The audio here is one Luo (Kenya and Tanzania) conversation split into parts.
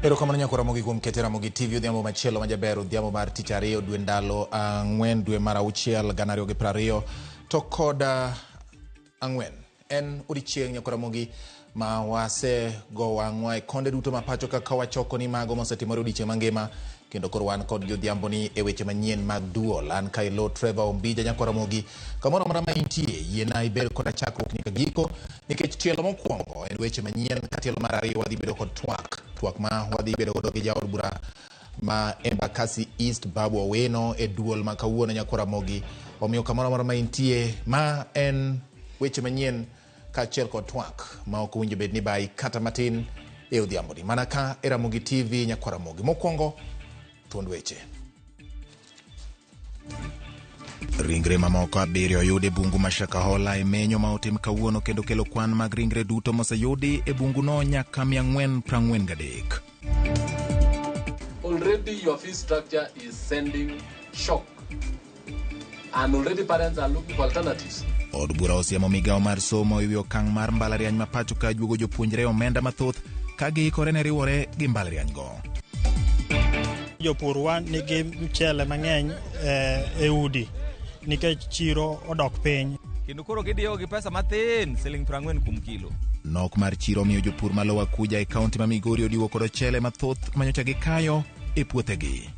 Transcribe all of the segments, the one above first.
Ero kamano nyakora mogi kuom ketera mogi TV odhiambo machielo majaber odhiambo mar tich ariyo dwe ndalo ang'wen dwe mar auchiel 2020 to kod ang'wen en odiochieng' nyakora mogi ma wase go wang'wa e konde duto ma pacho kaka wachoko ni mago mosetimore odiochieng' mangima kendo koro wan kod odhiambo ni e weche manyien mag duol an Kailo Trevor Ombija nyakora mogi kamoro amora ma intie yiena ibed kod chakruok nyaka giko nikech tielo mokwongo en weche manyien ka tielo mar ariyo wadhi bedo kod twak ma wadhi bedo godo gi jaod bura ma Embakasi East Babu Owino e duol ma kawuono nyakora mogi omiyo kamoro amora ma intie ma en weche manyien kaachiel kod twak ma ok owinjo bed ni bai kata matin e odhiambo ni mana ka e Ramogi TV nyakora mogi mokwongo tuond weche. Ringre mamoko abiriyo oyudi e bungu ma Shakahola e menyo ma otim kawuono kendo kelo kwan mag ringre duto moseyudi e bungu no nyaka 443. Already your fee structure is sending shock and already parents are looking for alternatives. Od bura osiemo migawo mar somo e wi okang' mar mbalariany ma pacho ka juogo jopuonjre omenda mathoth ka giikore ne riwore gi mbalariany go. Jopur nigi mchele mang'eny e udi nikech chiro odok piny kendo koro gidiyo gi pesa mathin siling 40 kuom kilo. Nok mar chiro miyo jopur malowa kuja e kaunti ma Migori odiwo kod chele mathoth manyocha gikayo e puothegi.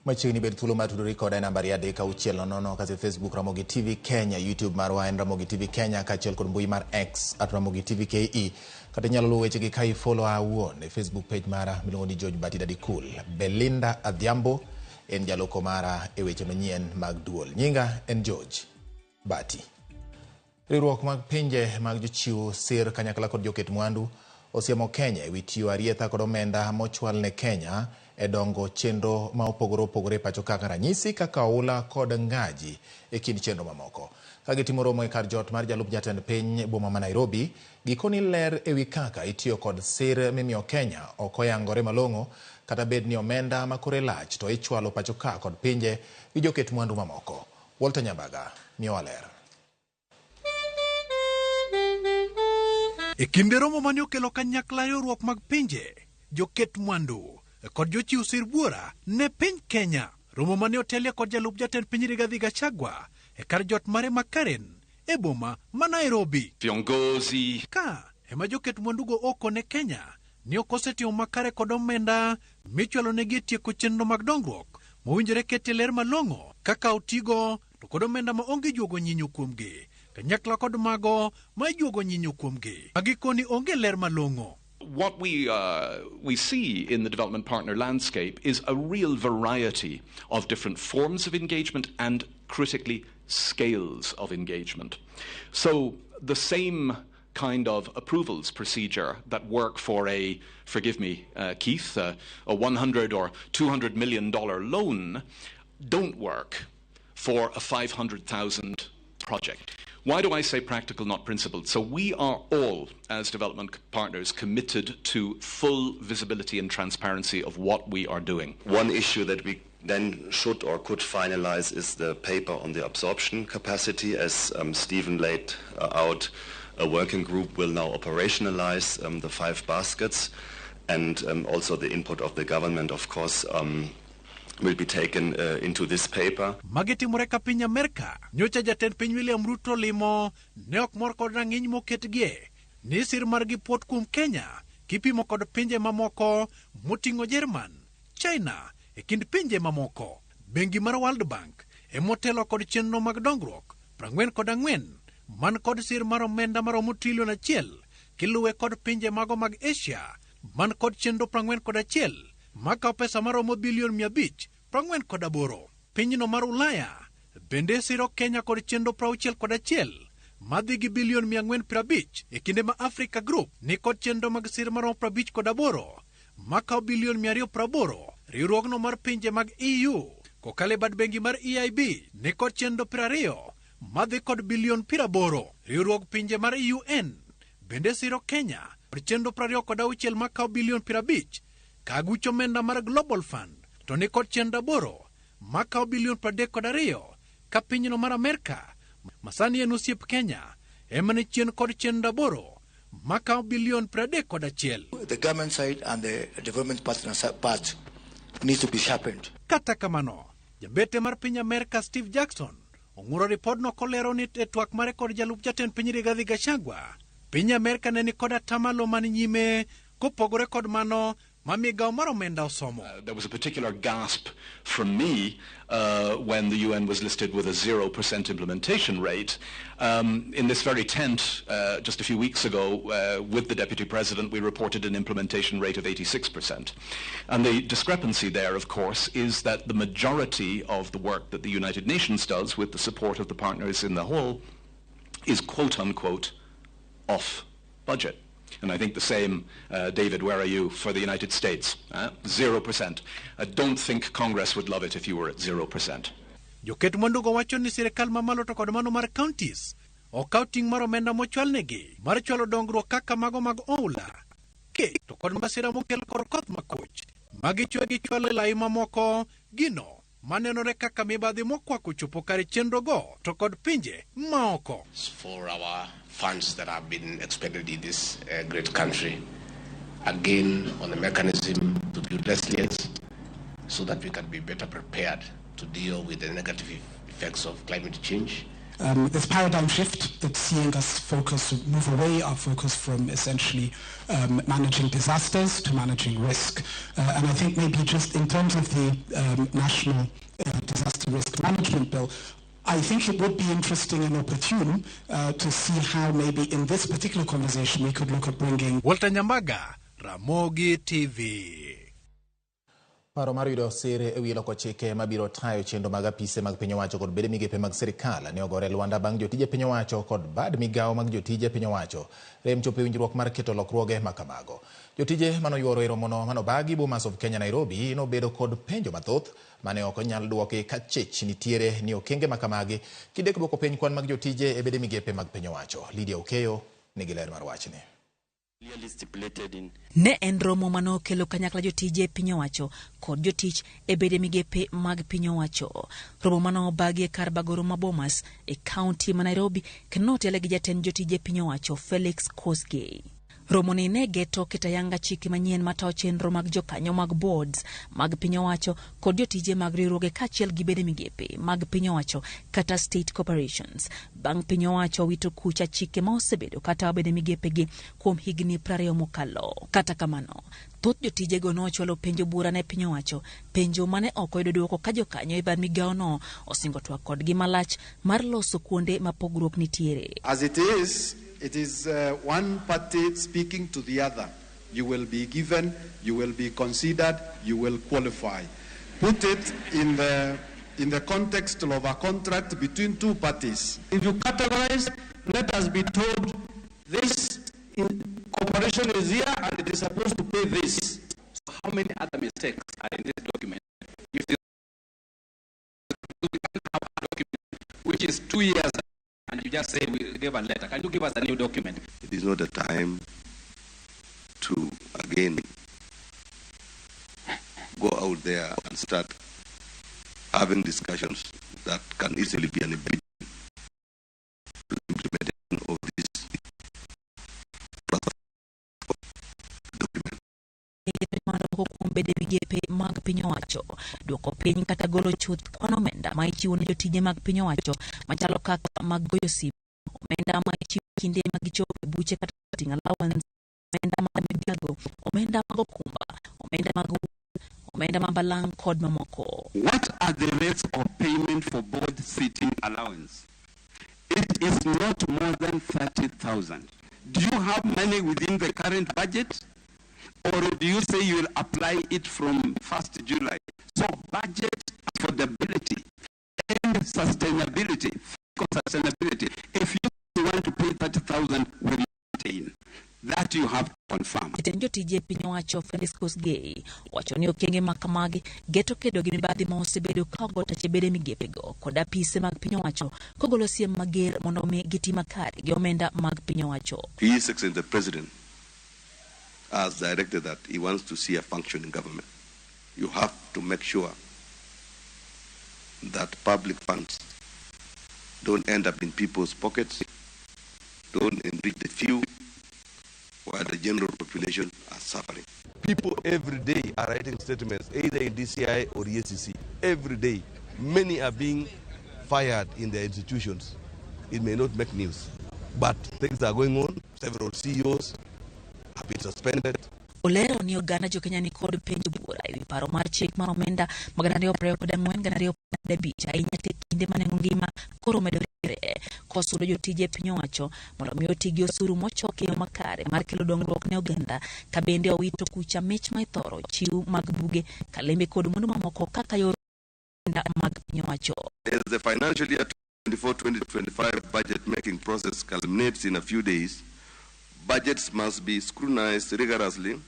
Machiegni bed thuolo mar tudori koda e nambari 360 kase Facebook Ramogi TV Kenya, YouTube marwa en Ramogi TV Kenya kaachiel kod mbui mar X @Ramogi TV KE. Kata inyalo luwo wechegi ka i-follow awuon e Facebook page mara miluongo ni George Bati Daddy Cool. Belinda Adhiambo en jaloko mara e weche manyien mag duol. Nyinga en George Bati. Riwruok mag pinje mag jochiw sir kanyakla kod joket mwandu osiemo Kenya e wi tiyo arietha kod omenda mochwal ne Kenya e dongo chenro ma opogore pacho kaka ranyisi kaka oula kod ngaji e kind chenro mamoko. Ka gitimo romo e kar jot mar jalup jatend piny boma ma Nairobi, gikoni ler e wi kaka itiyo kod sir mimiyo Kenya ok oyangore malong'o kata bed ni omenda makore lach to ichwalo pacho ka kod pinje gi joket mwandu mamoko. Walter Nyambaga miyowa ler. E kinde romo mane okelo kanyakla riwruok mag pinje, joket mwandu kod jochiw sir buora ne piny Kenya, romo mane otelie kod jalup jatend piny Rigathi Gachagua e kar jot mare ma Karen e boma ma Nairobi. Viongozi ka ema joket mwandugo oko ne Kenya ni okosetimo makare kod omenda michwalo negi tieko chenro mag dongruok mowinjore kete ler malong'o kaka otigo to kod omenda ma onge juogo nyinyo kuomgi kanyakla kod mago ma ijuogo nyinyo kuomgi magikoni onge ler malong'o. What we see in the development partner landscape is a real variety of different forms of engagement and, critically, scales of engagement. So the same kind of approvals procedure that work for a, forgive me, Keith, a $100 or $200 million loan don't work for a 500,000 project. Why do I say practical, not principled? So we are all, as development partners, committed to full visibility and transparency of what we are doing. One issue that we then should or could finalize is the paper on the absorption capacity. As Stephen laid out, a working group will now operationalize the 5 baskets, and also the input of the government, of course, will be taken into this paper. Magitimore ka piny Amerika, nyocha jatend piny William Ruto limo ne ok mor kod rang'iny moketgie ni sir margi pot kuom Kenya kipimo kod pinje mamoko moting'o Jerman, China e kind pinje mamoko. Bengi mar World Bank emotelo kod chenro mag dongruok 44 man kod sir mar omenda maromo $1 trillion kiluwe kod pinje mago mag Asia man kod chenro 41 maka pesa maromo bilion 548. Pinyno mar Ulaya bende siro Kenya kod chenro 61 madhi gi bilion 450 e kinde ma Africa Group ni kod chenro mag sir maromo 58 maka bilion 280. Riwruogno mar pinje mag EU kokale bad bengi mar EIB ni kod chenro 20 madhi kod bilion 80. Riwruog pinje mar UN bende siro Kenya kod chenro 26 maka bilion 50 kagucho omenda mar Global Fund to ni kod chenro 8 maka bilion 32 ka pinyno mar Amerika masani en osiep Kenya emane chien kod chenro 8 maka bilion 31. The government side and the development partner part needs to be sharpened. Kata kamano, jambete mar piny Amerika Steve Jackson ong'uro ripodno kolero ni e twak mare kod jalup jatend piny Rigathi Gachagua, piny Amerika ne ni kod atamalo man nyime kopogore kod mano mamigawo mar omenda osomo. There was a particular gasp from me when the UN was listed with a 0% implementation rate. In this very tent, just a few weeks ago, with the Deputy President, we reported an implementation rate of 86%. And the discrepancy there, of course, is that the majority of the work that the United Nations does with the support of the partners in the whole is quote-unquote off budget. And I think the same, David, where are you, for the United States? 0%. I don't think Congress would love it if you were at 0%. Joket mwandugo wacho ni sirikal mamalo to kod mano mar counties okaw ting' mar omenda mochwalnegi mar chwalo dongruok kaka mago mag oula ke to kod masira mokel kod koth makoch magichwe gi chwalo lai mamoko gino manenore kaka mibadhi mokwako chopo kare chenro go to kod pinje maoko. For our funds that have been expended in this great country, again on the mechanism to build resilience so that we can be better prepared to deal with the negative effects of climate change. This paradigm shift that's seeing us move away our focus from essentially managing disasters to managing risk. And I think maybe just in terms of the National Disaster Risk Management Bill, I think it would be interesting and opportune to see how maybe in this particular conversation we could look at bringing... Walter Nyambaga, Ramogi TV. Paro mar yudo sir ewi loko chike mabiro tayo chenro mag apise mag piny owacho kod bede migepe mag sirikal ne ogore Luanda bang' jotije piny owacho kod bad migawo mag jotije piny owacho rem chopo winjruok mar keto lokruoge makamago. Jotije manoyuoro e romono manobagi Bomas of Kenya Nairobi nobedo kod penjo mathoth mane ok onyal duoki ka chich nitiere ni okenge makamagi kidek duoko piny kwan mag jotije e bede migepe mag piny owacho. Lydia Okeyo nigi ler mar wachni. Ne en romo mano kelo kanyakla jotije piny owacho kod jotich e bede migepe mag piny owacho. Romo mano bagi kar bagoro ma Bomas e kaunti ma Nairobi kenotele gi jatend jotije piny owacho Felix Kosgei. Romo ni ne geto kitayanga chike manyien matao chenro mag jokanyo mag boards mag piny owacho kod jotije mag riwruoge kachiel gi bede migepe mag piny owacho kata state corporations. Bang' piny owacho wito kucha chike ma osebedo kata bede migepe gi kuom higni 20 mokalo. Kata kamano, thoth jotije go nochwalo penjo bura ne piny owacho, penjo mane ok oyudo duoko ka jokanyo e bad migawo no osingo twak kodgi malach mar loso kuonde ma pogruok nitiere. As it is one party speaking to the other. You will be given, you will be considered, you will qualify. Put it in the context of a contract between two parties. If you categorize, let us be told this corporation is here and it is supposed to pay this. So how many other mistakes are in this document? If we can have a document which is 2 years and you just say we gave a letter, can you give us a new document? It is not a time to again go out there and start having discussions that can easily be an impediment to the implementation of this document. Bede migepe mag piny owacho duoko piny kata golo chuth kwan omenda ma ichiwo ne jotije mag piny owacho machalo kaka mag goyo simu, omenda ma ichiwo kinde mag gichopo e buche kata ting allowance, omenda mag migago, omenda mag okumba, omenda mag balang' kod mamoko. What are the rates of payment for board sitting allowance? It is not more than 30,000. Do you have money within the current budget? Or do you say you will apply it from 1st July? So budget affordability and sustainability, sustainability. If you want to pay 30,000, will maintain. That you have to confirm. Jatend TJ piny owacho Felix Kosgei wacho ni okenge makamagi geto kedo gi mibadhi ma osebedo kago tache bede migepego kod apise mag piny owacho kogolo siem mager mondo mi giti makare gi omenda mag piny owacho. His Excellency the President has directed that he wants to see a functioning government. You have to make sure that public funds don't end up in people's pockets, don't enrich the few, while the general population are suffering. People every day are writing statements, either in DCI or EACC. Every day, many are being fired in their institutions. It may not make news, but things are going on. Several CEOs have been suspended. Olero ni oganda jo Kenya ni kod penjo bura ewi paro mar chik mar omenda magana 225 ahinya te kinde mane ngima koro medore kosudo jotije piny owacho mondo mi otigi osuru mochoke makare mar kelo dongruok ne oganda ka bende owito kucha mich ma ithoro chiw mag buge kalembe kod mwandu mamoko kaka yor mag piny owacho. As the financial year 24-2025 budget making process culminates in a few days, budgets must be scrutinized rigorously,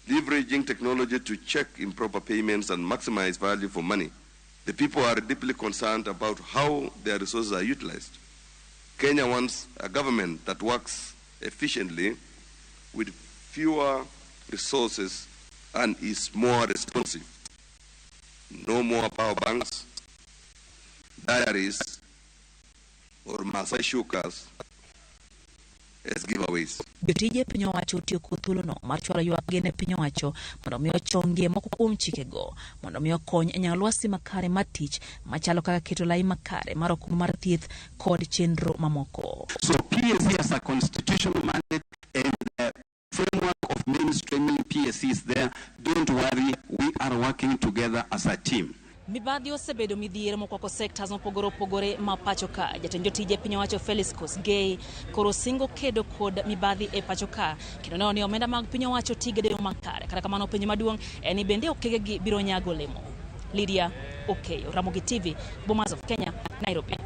leveraging technology to check improper payments and maximize value for money. The people are deeply concerned about how their resources are utilized. Kenya wants a government that works efficiently with fewer resources and is more responsive. No more power banks, diaries, or Maasai shukas as giveaways. Jotije piny owacho tiyo kuthulo no mar chwalo ywak gene piny owacho mondo mi ochongie moko kuom chikego mondo mi okony e nyalwasi makare mar tich machalo kaka keto lai makare mar okumba mar thieth kod chenro mamoko. So PSC has a constitutional mandate and the framework of mainstreaming PSC is there. Don't worry, we are working together as a team. Mibadhi osebedo midhiero mokwako sectors mopogore opogore ma pacho ka. Jatend jotije piny owacho Felix Kosgei koro singo kedo kod mibadhi e pacho ka kendo neno ni omenda mag piny owacho tigede yo makare. Kata kamano penjo maduong' en ni bende okegegi biro nyago olemo. Lydia Okeyo, Ramogi TV, Bomas of Kenya, Nairobi.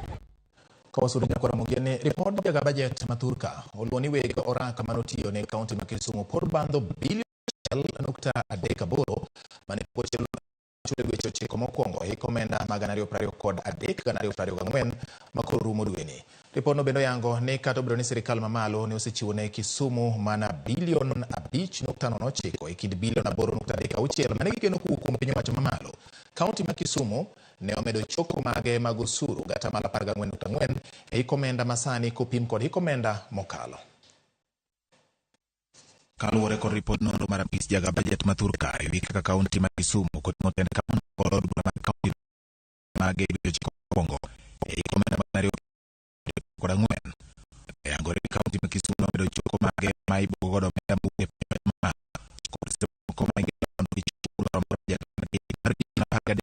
Kawasudu nyakora mugene report ya budget maturka oluoni weg oraka manotiyo ne county ma Kisumu pod bando bilion 1.3 mane pochelo chule gwecho chiko mokwongo ikomenda magana 223 gana 224 makoro rumo dweni. Report no bendo yango ne kato biro ni serikal mamalo ne osechiwo ne Kisumu mana bilion 5.9 ikid bilion 8.6 mane gikeno kuom piny owacho mamalo. County ma Kisumu ne omedo choko mage magosuru gata mala 14.4 ikomenda masani kopim kod ikomenda mokalo. Kaluwore kod report no mar apis jaga budget maturka ewi kaka kaunti ma Kisumu kod motend kaunti kod od bura mar kaunti mage biro chiko bongo ikomenda magana 224 yangore kaunti ma Kisumu omedo choko mage ma ibo godo omenda mbuke ma kod seko ma ingeno gichulo mar budget mar pagade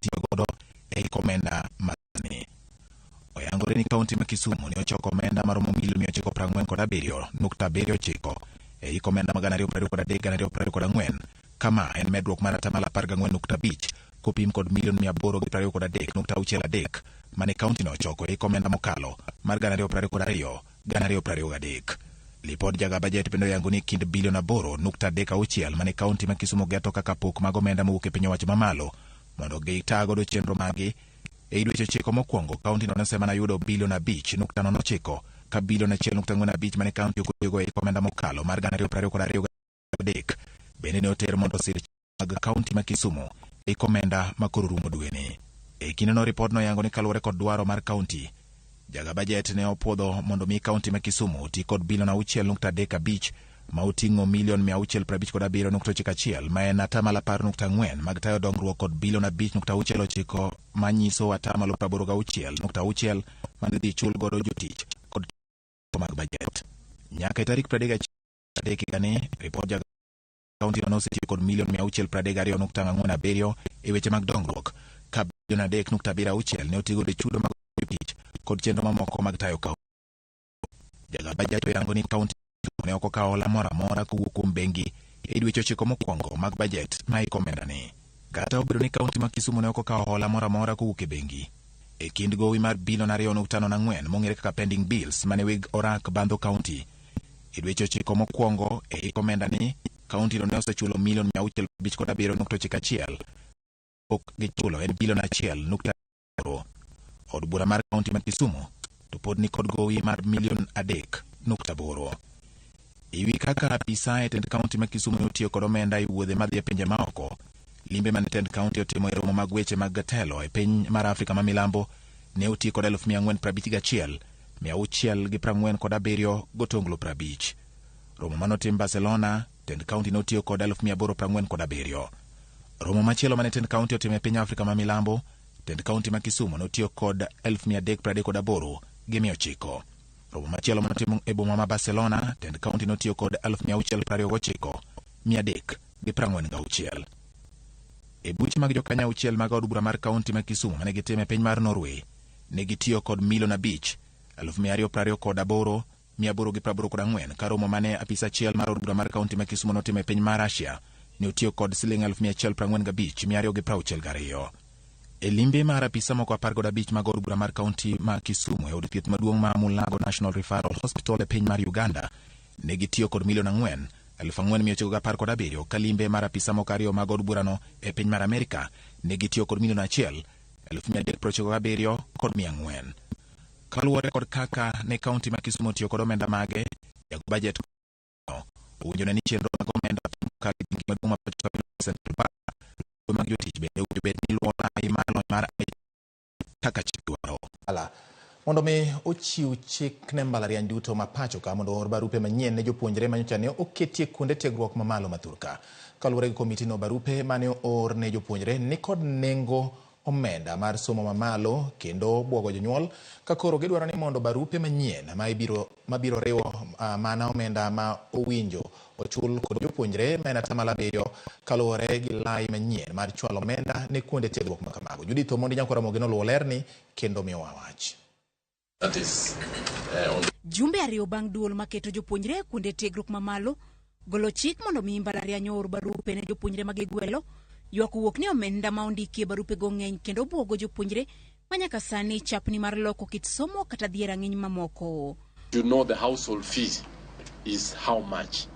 tiyo godo ikomenda masani. Oyangore ni kaunti ma Kisumu ne ochoko omenda maromo milion 947.79 ikomenda magana 223 kama en medruok mar atamalo 14.5 kopim kod milion 823.63 mane kaunti no ochoko ikomenda mokalo mar gana 222. Lipod jaga budget bendo yango ni kind bilion 8.36 mane kaunti ma Kisumu geto kaka pok mag omenda mowuok e piny owacho mamalo mondo gitago do chenro magi. E dweche chiko mokwongo kaunti no nesema na yudo bilion 5.09 ka bilion 1.45 mane kaunti okego e komenda mokalo mar gana 223 bende ne oter mondo sirkal mag kaunti ma Kisumu e komenda makoro rumo dweni. E kinde no report no yango ni kaluwore kod dwaro mar kaunti jaga budget ne opwodho mondo mi kaunti ma Kisumu ti kod bilion 6.35 ma oting'o milion 657.91 ma en atamalo 10.4 mag tayo dongruok kod bilion 5.69 manyiso atamalo 86.6 mane dhi chul godo jotich kod mag budget. Nyaka tarik 31 gane report jaga kaunti no osetiyo kod milion 632.47 e weche mag dongruok ka bilion 3.76 ne otigo de chudo mag jotich kod chenro mamoko mag tayo kaunti. Jaga bajet oyango ni kaunti ne ok okawo hola moro amora kowuok kuom bengi e dweche 9 mokwongo mag bajet ma ikomenda ni. Kata obedo ni kaunti ma Kisumu ne ok okawo hola moro amora kowuok e bengi e kind gowi mar bilion 2.4 mong'ere kaka pending bills mane weg orak bandho kaunti e dweche 9 mokwongo e ikomenda ni, kaunti no ne osechulo milion 657.91 ok gichulo en bilion 1.8. Od bura mar kaunti ma Kisumu to pod ni kod gowi mar milion 3.8. Ewi kaka apisa e tend kaunti ma Kisumu ne otiyo kod omenda e wuodhe madhi e pinje maoko, limbe mane tend kaunti otimo e romo mag weche mag gatelo e piny mar Afrika ma milambo ne otiyo kod 451,647 gotonglo 50. Romo manotim Barcelona, tend kaunti ne otiyo kod 847. Romo machielo mane tend kaunti otimo e piny Afrika ma milambo, tend kaunti ma Kisumu ne otiyo kod 338,900. Romo machielo manotimo e boma ma Barcelona, tend kaunti ne otiyo kod 629,346. E buche mag jokanya auchiel mag od bura mar kaunti ma Kisumu mane gitimo e piny mar Norway, ne gitiyo kod milion 5,228,884 ka romo mane apisa achiel mar od bura mar kaunti ma Kisumu notimo e piny mar Russia ne otiyo kod siling 145,262. E limbe mar apisa moko 15 mag od bura mar kaunti ma Kisumu e od thieth maduong' ma Mulago National Referral Hospital e piny mar Uganda ne gitiyo kod milion 4,417 ka limbe mar apisa moko 2 mag od burano e piny mar Amerika ne gitiyo kod milion 1,397,400. Kaluwore kod kaka ne kaunti ma Kisumu otiyo kod omenda mage, jago bajet owinjo ni chenro mag omenda kar bengi maduong' ma Central Bank mag jotich bende owinjo bed ni luwo lai mar lony mar kaka chik dwaro. Mondo mi ochiw chik ne mbalariany duto ma pacho ka mondo or barupe manyien ne jopuonjre manyocha ne oketie kuonde tiegruok mamalo mathurka. Kaluwore gi komiti no, barupe mane or ne jopuonjre ni kod nengo omenda mar somo mamalo kendo buogo jonyuol, ka koro gidwaro ni mondo barupe manyien mabiro riwo mana omenda ma owinjo ochul kod jopuonjre ma en 7% kaluwore gi lai manyien mar chwalo omenda ne kuonde tiegruok makamago. Judith Omondi Nyankora Mogeno luwo lerni kendo miyo wach. Jumbe ariyo bang' duol maketo jopuonjre kuonde tiegruok mamalo golo chik mondo mi mbalariany or barupe ne jopuonjre magigwelo, ywak wuok ni omenda ma ondiki e barupe go ng'eny kendo buogo jopuonjre manyaka sani chapni mar loko kit somo kata dhier rang'iny mamoko. You know the household fee is how much,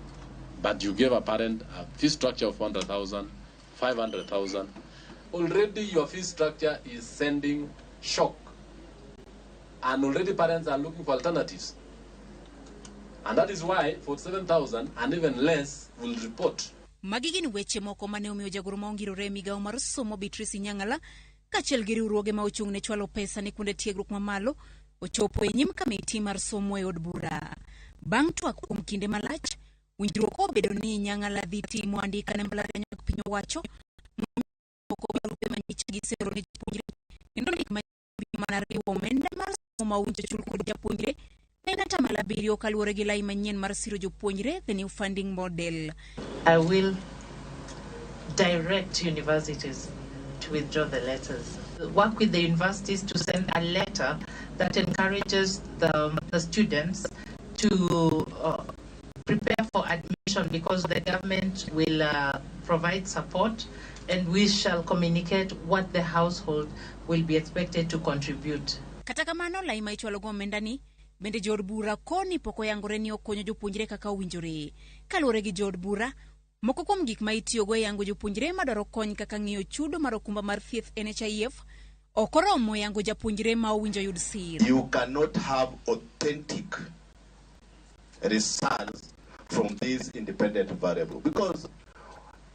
but you give a parent a fee structure of 100,000, 500,000. Already your fee structure is sending shock. And already parents are looking for alternatives. And that is why 47,000 and even less will report. Magigin weche moko mane omiyo jagoro maongirore migawo mar somo Beatrice Nyang'ala kachiel gi riwruoge ma ochung' ne chwalo pesa ne kuonde tiegruok mamalo ochopo e nyim kamiti mar somo e od bura. Bang' twak kuom kinde malach, winjruok obedo ni Nyang'ala dhi timo andika ne mbalariany mag piny owacho moko barupe manyicha gi sero ne jopuonjre kendo ndik mana riwo omenda mar somo ma owinjo chul kod japuonjre en 7% kaluwore gi lai manyien mar siro jopuonjre, the new funding model. I will direct universities to withdraw the letters. Work with the universities to send a letter that encourages the students to prepare for admission, because the government will provide support and we shall communicate what the household will be expected to contribute. Kata kamano, lai ma ichwalo go omenda ni bende jod bura koni poko yangore ni okonyo jopuonjre kaka owinjore. Kaluwore gi jod bura, moko kuom gik ma itiyogo e yango jopuonjre madwaro kony kaka ng'iyo chudo mar okumba mar thieth NHIF ok oromo yango japuonjre ma owinjo yud sir. You cannot have authentic results from this independent variable, because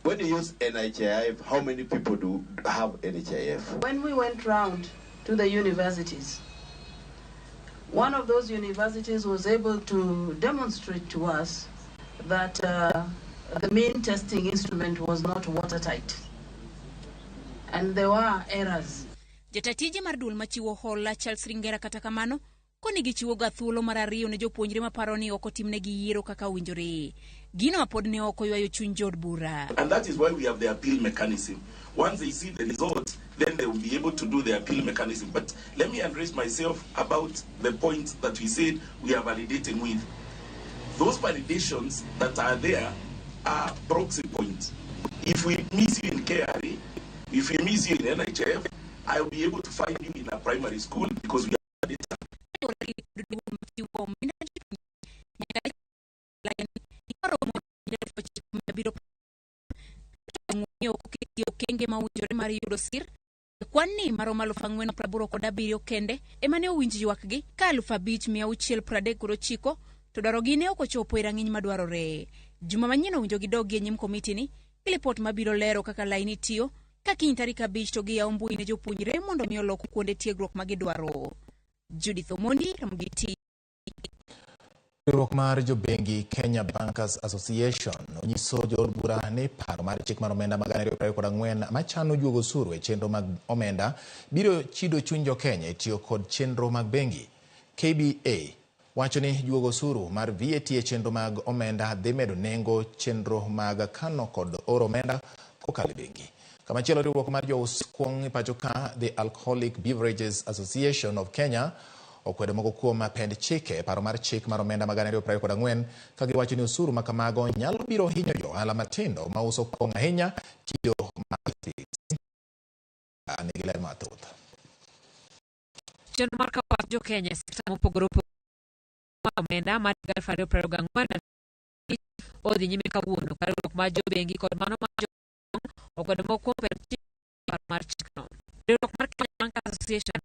when you use NHIF, how many people do have NHIF? When we went round to the universities, one of those universities was able to demonstrate to us that the main testing instrument was not watertight, and there were errors. Jatatije mar duol machiwo hola Charles Ringera kata kamano koni gichiwo ga thuolo mar ariyo ne jopuonjre maparo ni ok otimnegi yiero kaka owinjore. Gino pod ne ok oywayo chuny jod bura. And that is why we have the appeal mechanism. Once they see the results, then they will be able to do the appeal mechanism. But let me address myself about the point that we said we are validating with. Those validations that are there are proxy points. If we miss you in KRA, if we miss you in NHF, I will be able to find you in a primary school because we have data. Kwani maromo 480 kende emane owinj ywakgi ka 5,639 to dwarogi ne ok ochopo e rang'iny madwarore. Juma manyien owinjo gidog e nyim komiti ni gi lipot mabiro lero kaka laini tiyo ka kiny tarik 5 to giyawo mbui ne jopuonjre mondo mi olok kuonde tiegruok ma gidwaro. Judith Omondi, Ramogi TV. Riwruok mar jobengi Kenya Bankers Association onyiso jood bura ni paro mar chik mar omenda mag 2024 machano juogo osuru e chenro mag omenda biro chido chuny jo-Kenya e tiyo kod chenro mag bengi. KBA wacho ni juogo osuru mar VAT e chenro mag omenda dhi medo nengo chenro mag kano kod oro omenda kokalo e bengi. Kamachielo, riwruok mar jous kuong' e pacho ka, the Alcoholic Beverages Association of Kenya, okwedo moko kuom pend chike paro mar chik mar omenda mag 2024 ka giwacho ni osuru ma kamago nyalo biro hinyo jo ohala matindo ma uso kuong' ahinya kido mag ler mathoth. Chenro mar kawo jo-Kenya sekta mopogore opogore omenda mar 2024 odhi nyime kawuono ka riwruok mar jobengi kod mano mar jo-Kenya okwedo moko kuom pend chike paro mar chikno. Riwruok mar Kenya Bankers Association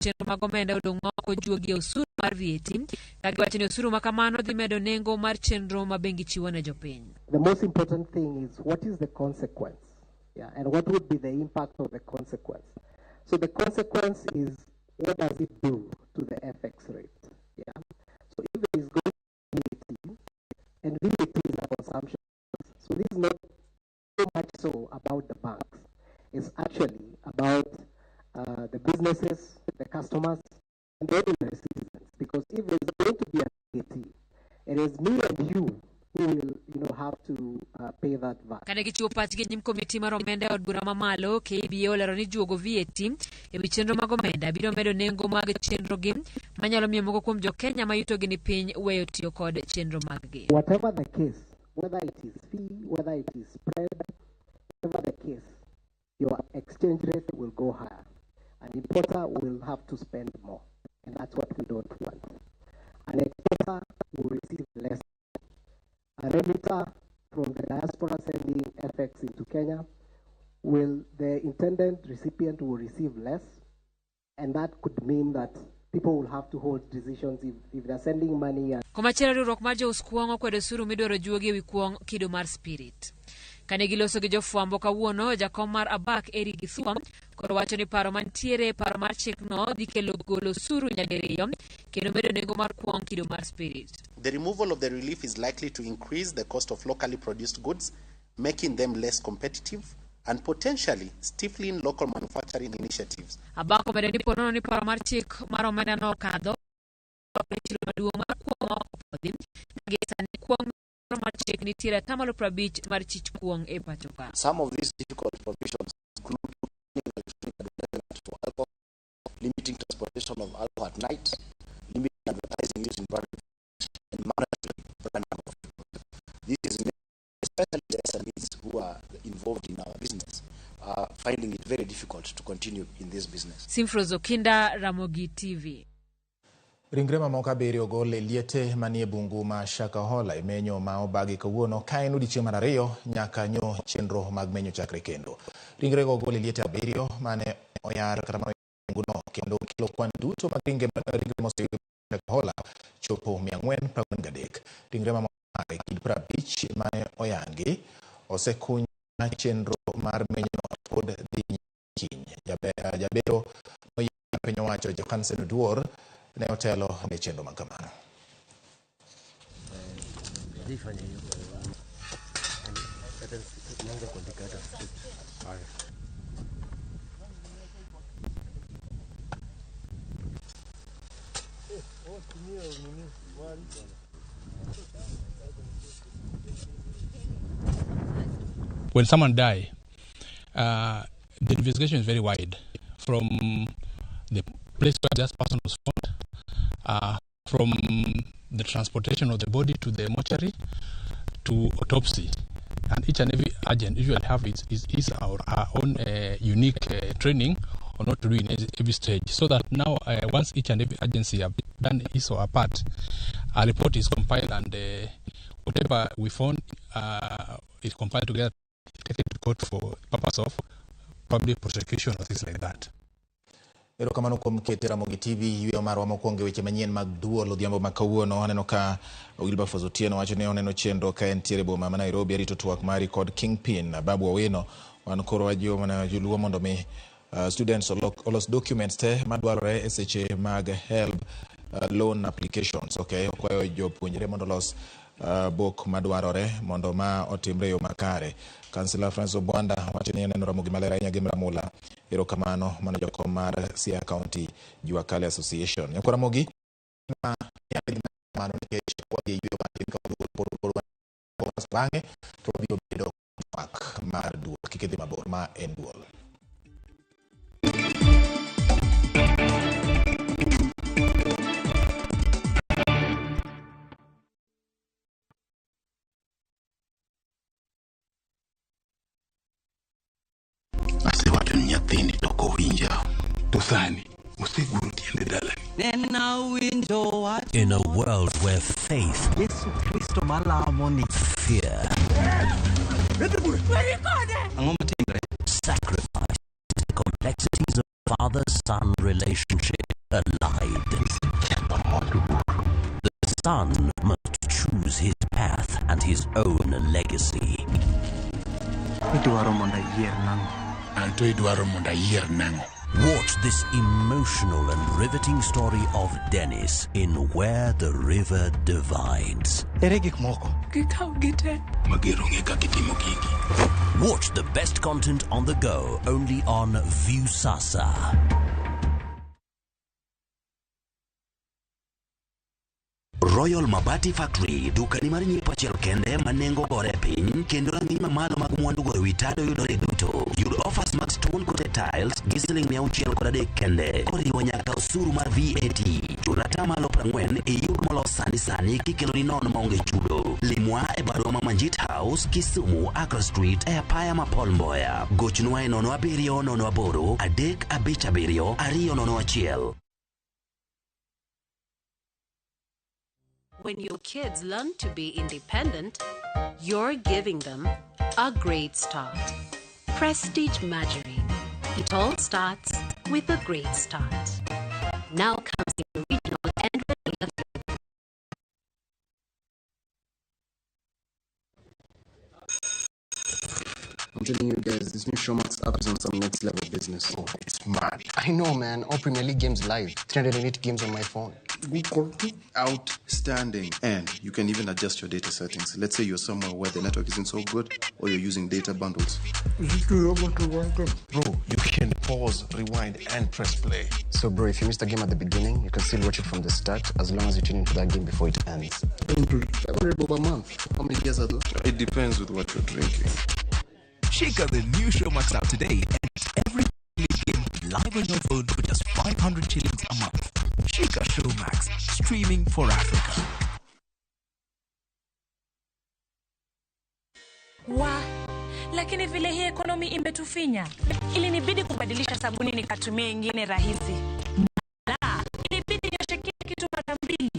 chenro mag omenda odong' ma ok ojuogi osuru mar VAT ka giwacho ni osuru ma kamano dhi medo nengo mar chenro ma bengi chiwo ne jopiny. The most important thing is what is the consequence, and what would be the impact of the consequence. So the consequence is what does it do to the FX rate? So if there is going to be VAT, and VAT is a consumption, so this is not so much so about the banks. It's actually about the businesses, the customers, and the ordinary citizens. Because if there is going to be a VAT, it is me and you who will, have to pay that VAT. Kane gichiwo pachgi nyim komiti mar omenda od bura mamalo, KBA olero ni juogo VAT e wi chenro mag omenda biro medo nengo mag chenro gi manyalo miyo moko kuom jo-Kenya ma yutogi ni piny weyo tiyo kod chenro maggi. Whatever the case, whether it is fee, whether it is spread, whatever the case, your exchange rate will go higher. An importer will have to spend more, and that's what we don't want. An exporter will receive less. A remitter from the diaspora sending FX into Kenya, the intended recipient will receive less, and that could mean that people will have to hold decisions if they're sending money. Komachielo, riwruok mar jous kuong' okwedo osuru midwaro juogi e wi kuong' kido mar Spirit. Kane giloso gi jofwambo kawuono, jakom mar ABAK Eric Githua koro wacho ni paro mantiere paro mar chikno dhi kelo golo osuru nyadiriyo kendo medo nengo mar kuong' kido mar Spirit. The removal of the relief is likely to increase the cost of locally produced goods, making them less competitive and potentially stifling local manufacturing initiatives. ABAK omedo ni ponono ni paro mar chik mar omenda no kadho chilo maduong' mar kuong' opodhi gisa ni kuong' mar chik nitiere tamalo 50 mar chich kuong' e pacho ka. Some of these difficult provisions include for alcohol, limiting transportation of alcohol at night, limiting advertising using brand and management brand of people. This is especially the SMEs who are involved in our business, finding it very difficult to continue in this business. Simfrozo Kinda, Ramogi TV. Ringre mamoko abiriyo ogol e liete manie bungu ma Shakahola e menyo ma obagi kawuono ka en odiechieng' mar ariyo nyaka nyo chenro mag menyo chakre kendo. Ringre go ogol e liete abiriyo mane oyar kata mano bunguno kendo kilo kwan duto mag ringre moseyud Shakahola chopo 443. Ringre mamoko e kind 50 mane oyangi osekuny chenro mar menyo pod dhi kiny. Jabedo moyier piny owacho Johansen Oduor ne otelo ne chenro mag kamano. When someone die, The investigation is very wide, from the place where this person was found, from the transportation of the body to the mortuary to autopsy. And each and every agent usually have his or her own unique training on what to do in every stage. So that now, once each and every agency have done his or her part, a report is compiled, and whatever we found is compiled together, taken to court for the purpose of public prosecution or things like that. Erokamano kuom keto Ramogi TV yweyo marwa mokwongo weche manyien mag duol odhiambo ma kawuono. Aneno ka Wilberforce Otieno wacho ni oneno chenro ka entiere boma ma Nairobi arito twak mari kod Kingpin Babu Owino. Wan koro wajiwo mana joluo mondo mi students olos documents te madwarore e seche mag HELB loan applications. Okay, okwayo jopuonjre mondo los bok madwarore mondo ma otimre yo makare. Councillor Francis Obwanda wacho ni neno Ramogi Malera ahinya gi Mramula. Erokamano mano jakom mar Siaya County Jua Kale Association. Nyako Ramogi ma mano nikech wadhi yweyo matin ka bange to biro bedo twak mar duol kik idhi mabor ma en duol. Asewacho ni nyathini toko winja to sani oseguro tiende dalani. In a world where faith, fear, sacrifice, the complexities of father-son relationship allied. The son must choose his path and his own legacy. Watch this emotional and riveting story of Dennis in Where the River Divides. Watch the best content on the go only on Viusasa. Royal Mabati Factory dukani mar nyiepo achiel kende manengo gore piny kendo rang'iny mamalo mag mwandu go ewi tado yudore duto. Yud offers mag stone coated tiles gi siling 630 kende koriwo nyaka osuru mar VAT. Chula tamalo 40 e yud molos sani kikelo ni nono maonge chudo. Limwa e Baroma Manjit House, Kisumu, Accra Street e apaya ma Paul Mboya. Gochnwa e 070 357 201. When your kids learn to be independent, you're giving them a great start. Prestige Margarine. It all starts with a great start. Now comes in original and vanilla flavor. I'm telling you guys, this new Showmax app is on some next level business. Oh, it's mad. I know, man. All Premier League games live. 308 games on my phone. Good quality, outstanding. And you can even adjust your data settings. Let's say you're somewhere where the network isn't so good or you're using data bundles. Bro, you can pause, rewind, and press play. So, bro, if you missed a game at the beginning, you can still watch it from the start as long as you tune into that game before it ends. 500 bob a month. How many years are those? It depends with what you're drinking. Check out the new Showmax app today and get every game live on your phone for just 500 shillings a month. Shika Showmax, streaming for Africa. Lakini vile hii ekonomi imetufinya, ilinibidi kubadilisha sabuni nikatumia ingine rahisi. Ilibidi nioshe kila kitu mara mbili.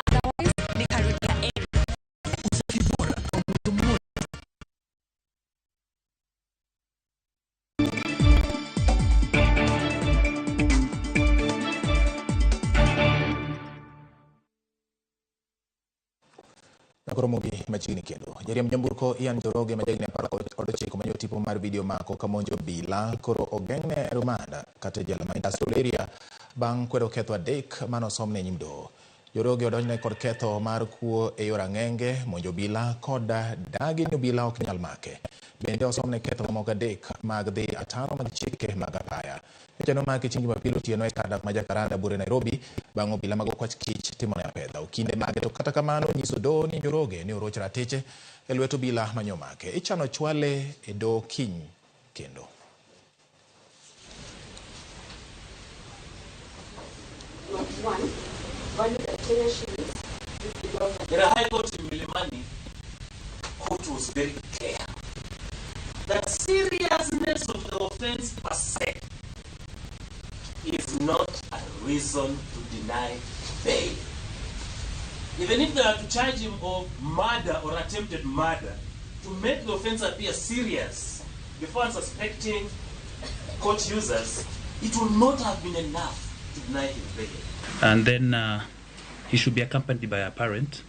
Otherwise nikarudia eri. Usafi bora kwa mtu mmoja. Nakoromogi machini kendo. Jariam nyamburko Ian Joroge majagni apara kod chiko manyo tipo mar video mako kamonjo bila koro ogengne rumanda kata jela ma industrial area bang' kwedo ketho adek manosomne nyimdo. Joroge odonjne kod ketho mar kuo e yor ang'enge, monjo bila kod dagi ni bila ok nyal make. Bende osomne ketho mamoko adek mag dhi ataro mag chike mag apaya. Jano make chieng' Jumapil otieno e kar dak ma Jacaranda bure Nairobi bang' obila mag okwach kich timone apedha. Okinde mage to kata kamano nyiso do ni Joroge ni oroch ratiche e lwet obila manyo make. Ichano chwale e do kiny kendo. not one, valued at Kenya shillings. In the High Court in Milimani, court was very clear. The seriousness of the offense per se is not a reason to deny bail. Even if they are to charge him of murder or attempted murder, to make the offense appear serious before unsuspecting court users, it will not have been enough to deny him bail. And then he should be accompanied by a parent,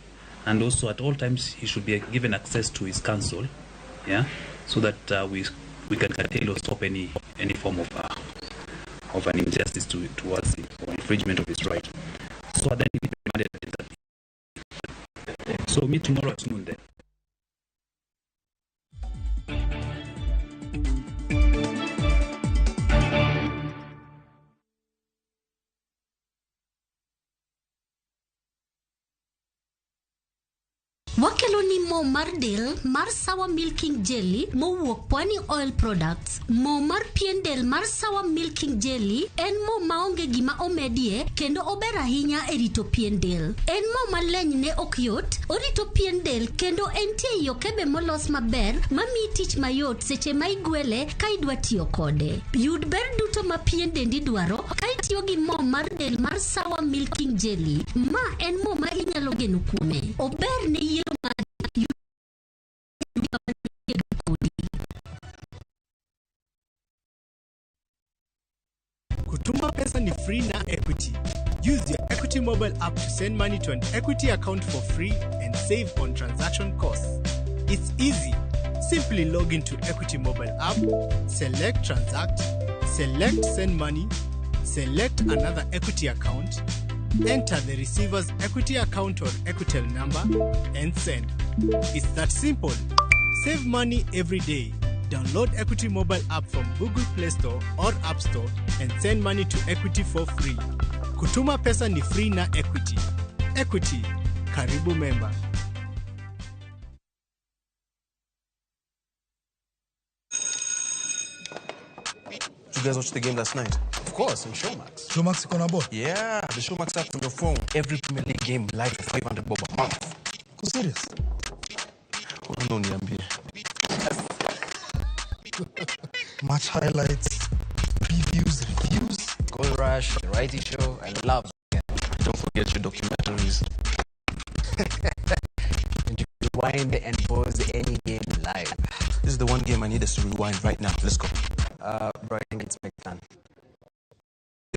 and also at all times he should be given access to his counsel, so that we can curtail or stop any form of an injustice towards him or infringement of his right. So then he demanded that. So meet tomorrow at noon then. Wakelo ni mo mar del mar Sawa Milking Jelly mo wuok Pwani Oil Products. Mo mar pien del mar Sawa Milking Jelly en mo maonge gima omedie kendo ober ahinya e rito pien del. En mo maleny ne ok yot, orito pien del kendo entie yokebe molos maber mamiyi tich mayot seche ma igwele ka idwa tiyo kode. Yud ber duto ma pien dendi dwaro ka itiyo gi mo mar del mar Sawa Milking Jelly. Ma en mo ma inyalo geno kuome. Ober ne yiero Kutuma pesa ni free na Equity. Use your Equity mobile app to send money to an Equity account for free and save on transaction costs. It's easy. Simply log into Equity mobile app, select transact, select send money, select another Equity account, enter the receiver's Equity account or Equitel number and send. It's that simple. Save money every day. Download Equity mobile app from Google Play Store or App Store and send money to Equity for free. Kutuma pesa ni free na Equity. Equity, karibu member. Did you guys watch the game last night? Of course, on Showmax. Showmax is on board? Yeah, the Showmax app from your phone. Every Premier League game live for 500 bob a month. Go serious? Hold on, Niambie. Match highlights, previews, reviews, Goal Rush, Variety Show, and love. Don't forget your documentaries. And you rewind and pause any game live. This is the one game I need us to rewind right now. Let's go. Brighton against McCann.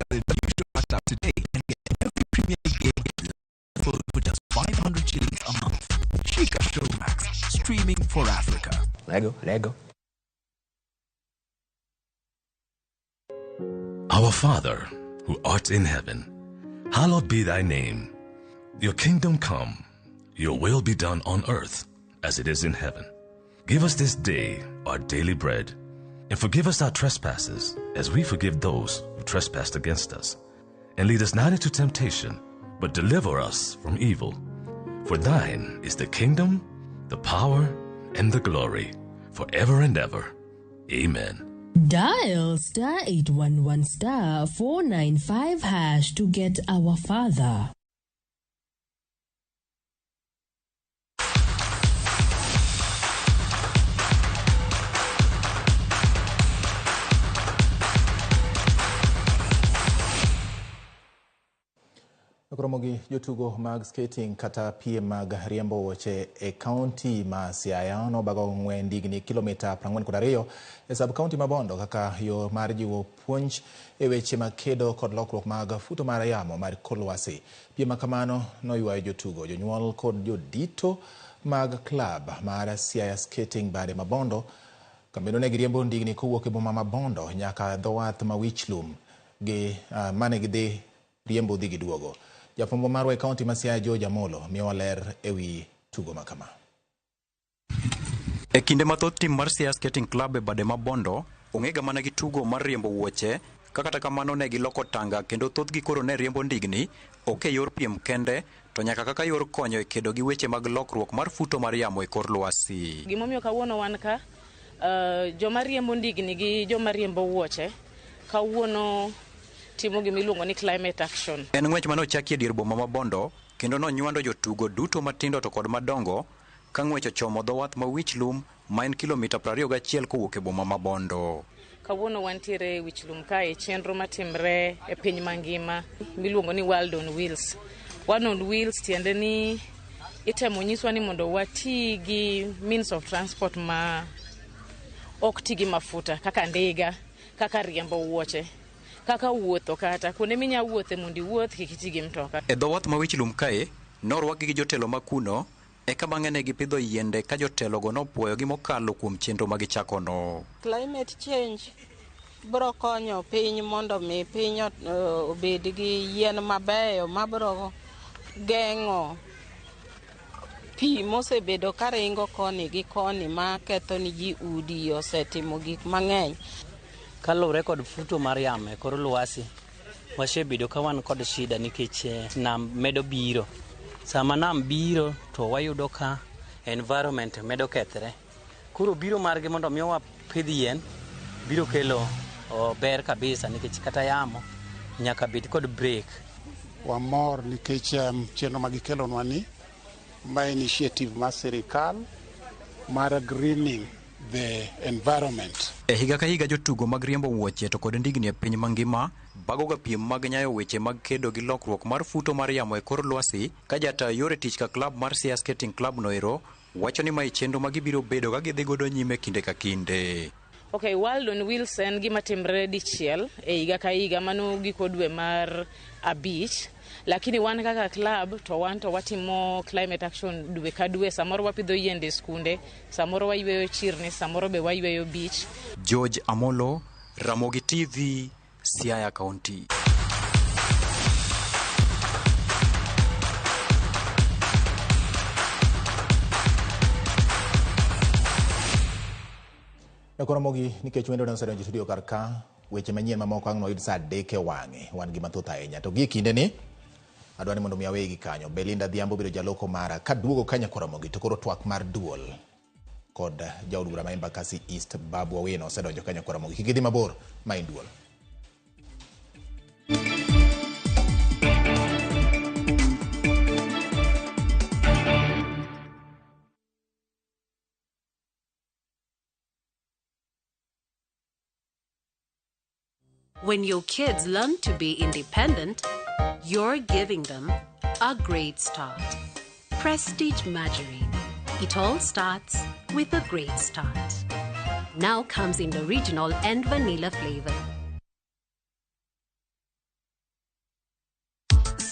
The new Showmax app today and get every Premier League game live for just 500 shillings a month. Shika Showmax, streaming for Africa. Lego. Our Father, who art in heaven, hallowed be thy name. Your kingdom come, your will be done on earth as it is in heaven. Give us this day our daily bread, and forgive us our trespasses as we forgive those who trespass against us. And lead us not into temptation, but deliver us from evil. For thine is the kingdom, the power, and the glory, forever and ever. Amen. Dial *811 495# to get Our Father. Okromogi jotugo mag skating kata piem mag riembo wuoche e kaunti ma Siaya nobago ng'wen digni kilomita 42 e sub kaunti ma Bondo kaka yo mar jiwo puonj e weche mag kedo kod lokruok mag futo mar yamo mar kor lwasi. Piem ma kamano noywayo jotugo, jonyuol kod jodito mag club mar Siaya Skating bade ma Bondo. Kambino ne giriembo digni kowuok e boma ma Bondo nyaka dhowath ma Wichlum gi mane gidhi riembo dhi giduogo. Jafwambo marwa e kaunti ma Siaya George Amolo miyowa ler ewi tugo makama. E kinde mathoth tim mar Siaya Skating Club e bade ma Bondo ong'ega mana gi tugo mar riembo wuoche, kata kamano ne giloko tanga kendo thothgi koro ne riembo ndigni ok e yor piem kende to nyaka kaka yor konyo e kedo gi weche mag lokruok mar futo mar yamo e kor lwasi. Gimomiyo kawuono wan ka joma riembo ndigni gi joma riembo wuoche kawuono timo gimiluongo ni climate action. En ng'wech manochaki e dier boma ma Bondo kendo nonywando jotugo duto matindo to kod madongo ka ng'wech ochomo dho wath ma Wichlum ma en kilomita 21 kowuok e boma ma Bondo. Kawuono wantiere Wichlum kae chenro matimre e piny mangima miluongo ni World on Wheels. One on Wheels tiende ni itemo nyiswa ni mondo wati gi means of transport ma ok ti gi mafuta kaka ndiga, kaka riembo wuoche, kaka wuotho kata kuonde minya wuothe mondo iwuoth kik iti gi mtoka. E dho wath ma Wichlum kae norwaki gi jotelo makuno eka bang'e ne gipidho yiende ka jotelogo nopuoyo gi mokalo kuom chenro ma gichako no. Climate change bro konyo piny mondo mi piny obed gi yien mabeyo mabro geng'o pi mosebedo karingo koni gi koni ma ketho ni ji udi osetimo gik mang'eny. Kaluwore kod futo mar yamo e kor lwasi, wasebedo ka wan kod shida nikech nam medo biro. Sama nam biro to wayudo ka environment medo kethre. Koro biro margi mondo miyo wapidh yien biro kelo ber kabisa nikech kata yamo nyaka bed kod break. Wamor nikech chenro magikelonwa ni ma initiative mar sirikal mar greening the environment. E higa ka higa jotugo mag riembo wuoche to kod ndigni e piny mangima bagoga piem mag nyayo weche mag kedo gi lokruok mar futo mar yamo e kor lwasi ka jata yore tich ka klab mar Sia Skating Club noero wacho ni mai chenro magibiro bedo ka gidhi godo nyime kinde ka kinde. Okay, World on Wheels en gima timre dichiel e higa ka higa mano giko dwe mar abich, lakini wan kaka club to wan to watimo climate action dwe ka dwe. Samoro wapidho yiende skunde, samoro wayweyo chirni, samoro be wayweyo beach. George Amolo, Ramogi TV, Siaya County. Ramogi nikech wendo na osedonjo studio kar ka weche manyien mamoko ang' noyud sa 3 e wang'e wan gi mathoth ahinya to gi kinde ni adwani mondo mi awegi kanyo. Belinda Dhiambo biro jaloko mara kaduogo kanya Ramogi to koro twak mar duol kod jaod bura ma Embakasi East Babu Owino osedonjo kanya Ramogi. Kik idhi mabor ma in duol. When your kids learn to be independent, you're giving them a great start. Prestige Margarine. It all starts with a great start. Now comes in the original and vanilla flavor.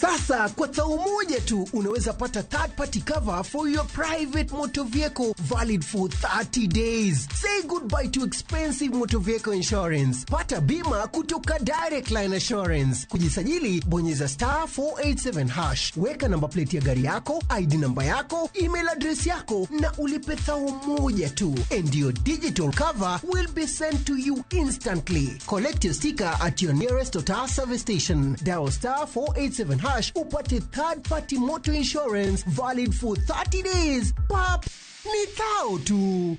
Sasa kwa saa moja tu unaweza pata third party cover for your private motor vehicle valid for 30 days. Say goodbye to expensive motor vehicle insurance. Pata bima kutoka Direct Line Assurance. Kujisajili bonyeza *487#. Weka namba plate ya gari yako, ID namba yako, email address yako na ulipe saa moja tu. And your digital cover will be sent to you instantly. Collect your sticker at your nearest Total service station. Dial *487# upate third party motor insurance valid for 30 days. Pap, ni thao tu.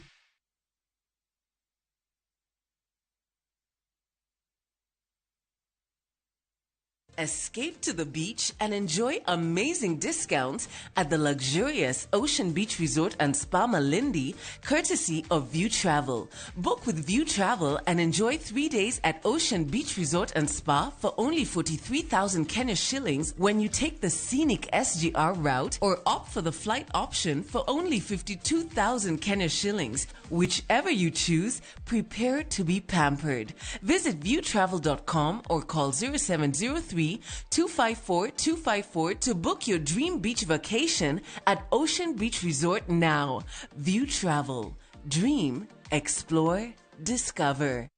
Escape to the beach and enjoy amazing discounts at the luxurious Ocean Beach Resort and Spa Malindi, courtesy of View Travel. Book with View Travel and enjoy 3 days at Ocean Beach Resort and Spa for only 43,000 Kenya shillings when you take the scenic SGR route or opt for the flight option for only 52,000 Kenya shillings. Whichever you choose, prepare to be pampered. Visit viewtravel.com or call 0703-254-254 to book your dream beach vacation at Ocean Beach Resort now. View Travel. Dream, explore, discover.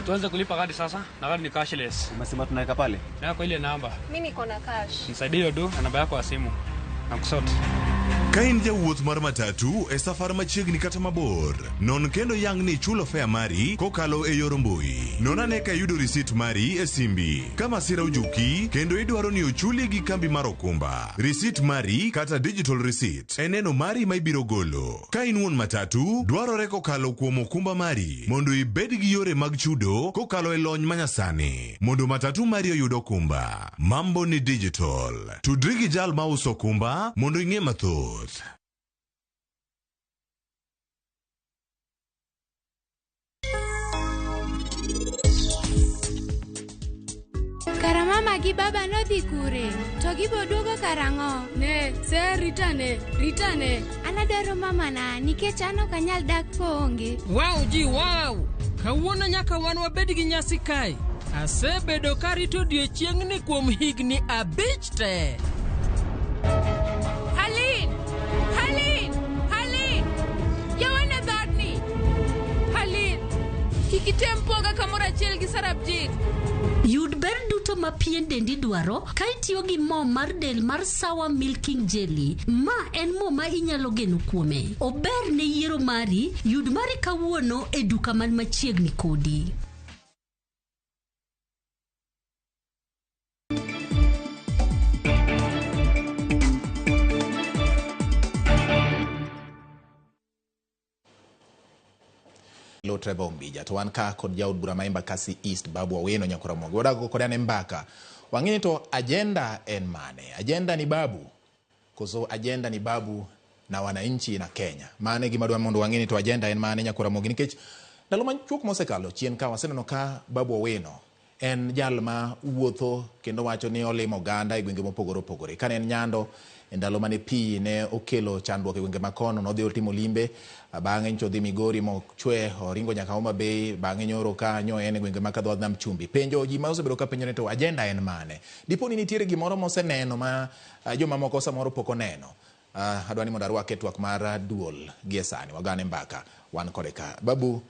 Tuanze kulipa kadi sasa. Na kadi ni cashless. Umesema tunaweka pale? Na kwa ile namba. Mimi niko na cash. Nisaidie hiyo na namba yako ya simu. Nakusote. Ka in jawuoth mar matatu e safar machiegni kata mabor, non kendo yang ni chulo fare mari kokalo e yor mbui. Non ane ka yudo risit mari e simbi. Ka masira ojuki kendo idwaro ni ochuli gi kambi mar okumba, risit mari kata digital receipt e neno mari ma ibiro golo. Ka in wuon matatu, dwarore kokalo kuom okumba mari mondo ibed gi yore mag chudo kokalo e lony manyasani mondo matatu mari oyud okumba. Mambo ni digital. Tudri gi jal ma uso okumba mondo ing'e mathoth. Kara mama gi baba nodhi kure, to giboduogo karang'o? Ne, se ritane. Anadwaro mama na, nikech an ok anyal dak koonge. Wow ji, wow! Kawuono nyaka wan wabed gi nyasi kae. Asebedo karito odiechiengni kuom higni 5 te. Halin! Yawana dhadni! Halin! Kikitem poga kamoro achiel gi Sarabjit. Yud ber duto ma pien dendi dwaro ka itiyo gi mo mar del mar Sawa Milking Jelly. Ma en mo ma inyalo geno kuome. Ober ne yiero mari, yud mari kawuono e duka man machiegni kodi. Lotre Bombija to wan ka kod jaod bura ma Embakasi East Babu Owino Nyakura Mogo wadago kod an Embaka wang'ini to agenda en mane? Agenda ni Babu koso agenda ni Babu na wananchi na Kenya? Mane gima dwa mondo wang'ini to agenda en mane Nyakura Mogo, nikech ndalo machuok mosekalo chien ka waseneno ka Babu Owino en jal ma wuotho kendo wacho ni olimo oganda e gwenge mopogore opogore. Kane en Nyando e ndalo mane pi ne okelo chandruok e gwenge makono, nodhi otimo limbe, bang'e ncho dhi Migori mochwe oringo nyaka Homa Bay, bang'e nyoro kanyo en e gwenge makadho nam chumbi. Penjo ji ma osebedo ka penjo ne to agenda en mane? Dipo ni nitiere gimoro moseneno ma joma moko samoro pok oneno. Adwa ni mondo arwake twak mar duol gie sani wagane mbaka wan kode ka. Babu,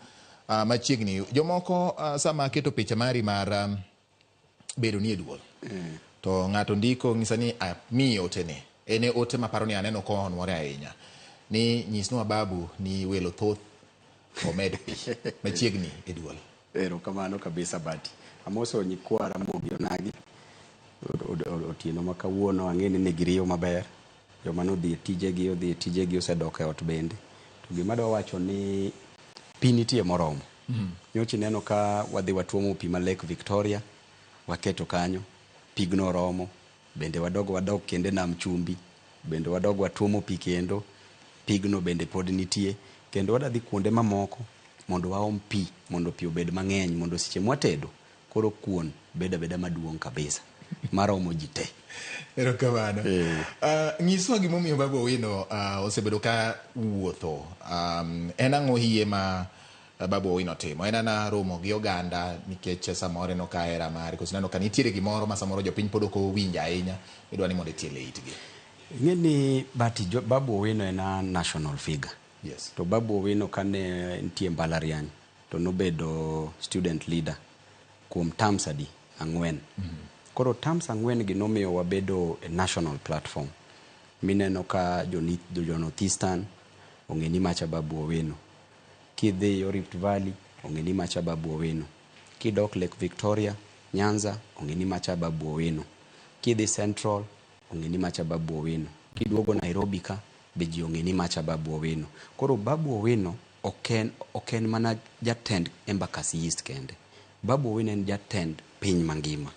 machiegni jomoko sama keto picha mari mar bedo ni e duol to ng'ato ndiko ng'isa ni mi otene ene ote maparo ni aneno ko onwore ahinya ni nyisnwa Babu ni welo thoth omed pi machiegni e duol. Kamano kabisa Bati. Amoso nyikwara Mogi onagi otieno ma kawuono ang'eni ne giriyo maber. Joma nodhi e tijegi osedok e ot bende. To gima dwa wacho ni pi nitie moromo. Nyochi neno ka wadhi watuomo pi ma Lake Victoria, waketo kanyo, pigno romo, bende wadog kende nam chumbi, bende wadog watuomo pi kendo, pigno bende pod nitie, kendo wadadhi kuonde mamoko mondo waom pi, mondo pi obed mang'eny, mondo seche mwatedo, koro kuon beda maduong' kabisa. Maromo jite. Erokamano. Nyiswa gimomiyo Babu Owino osebedo ka wuotho. En ang'o hie ma Babu Owino timo? En ana romo gi oganda nikech samoro no ka era mari koso neno ka nitiere gimoro ma samoro jopiny pod ok owinjo ahinya idwa ni mondo itiele itgi. Ng'eni Bati Babu Owino en a national figure. Yes. To Babu Owino kane nitie mbalariany to nobedo student leader kuom terms 4. Koro terms 4 gi nomiyo wabedo a national platform. Mineno ka jo North Eastern ong'eni macha Babu Owino. Kidhi yo Rift Valley ong'eni macha Babu Owino. Kidok Lake Victoria, Nyanza ong'eni macha Babu Owino. Kidhi Central ong'eni macha Babu Owino. Kiduogo Nairobi ka be ji ong'eni macha Babu Owino. Koro Babu Owino oken mana jatend Embakasi East kende. Babu Owino en jatend piny mangima.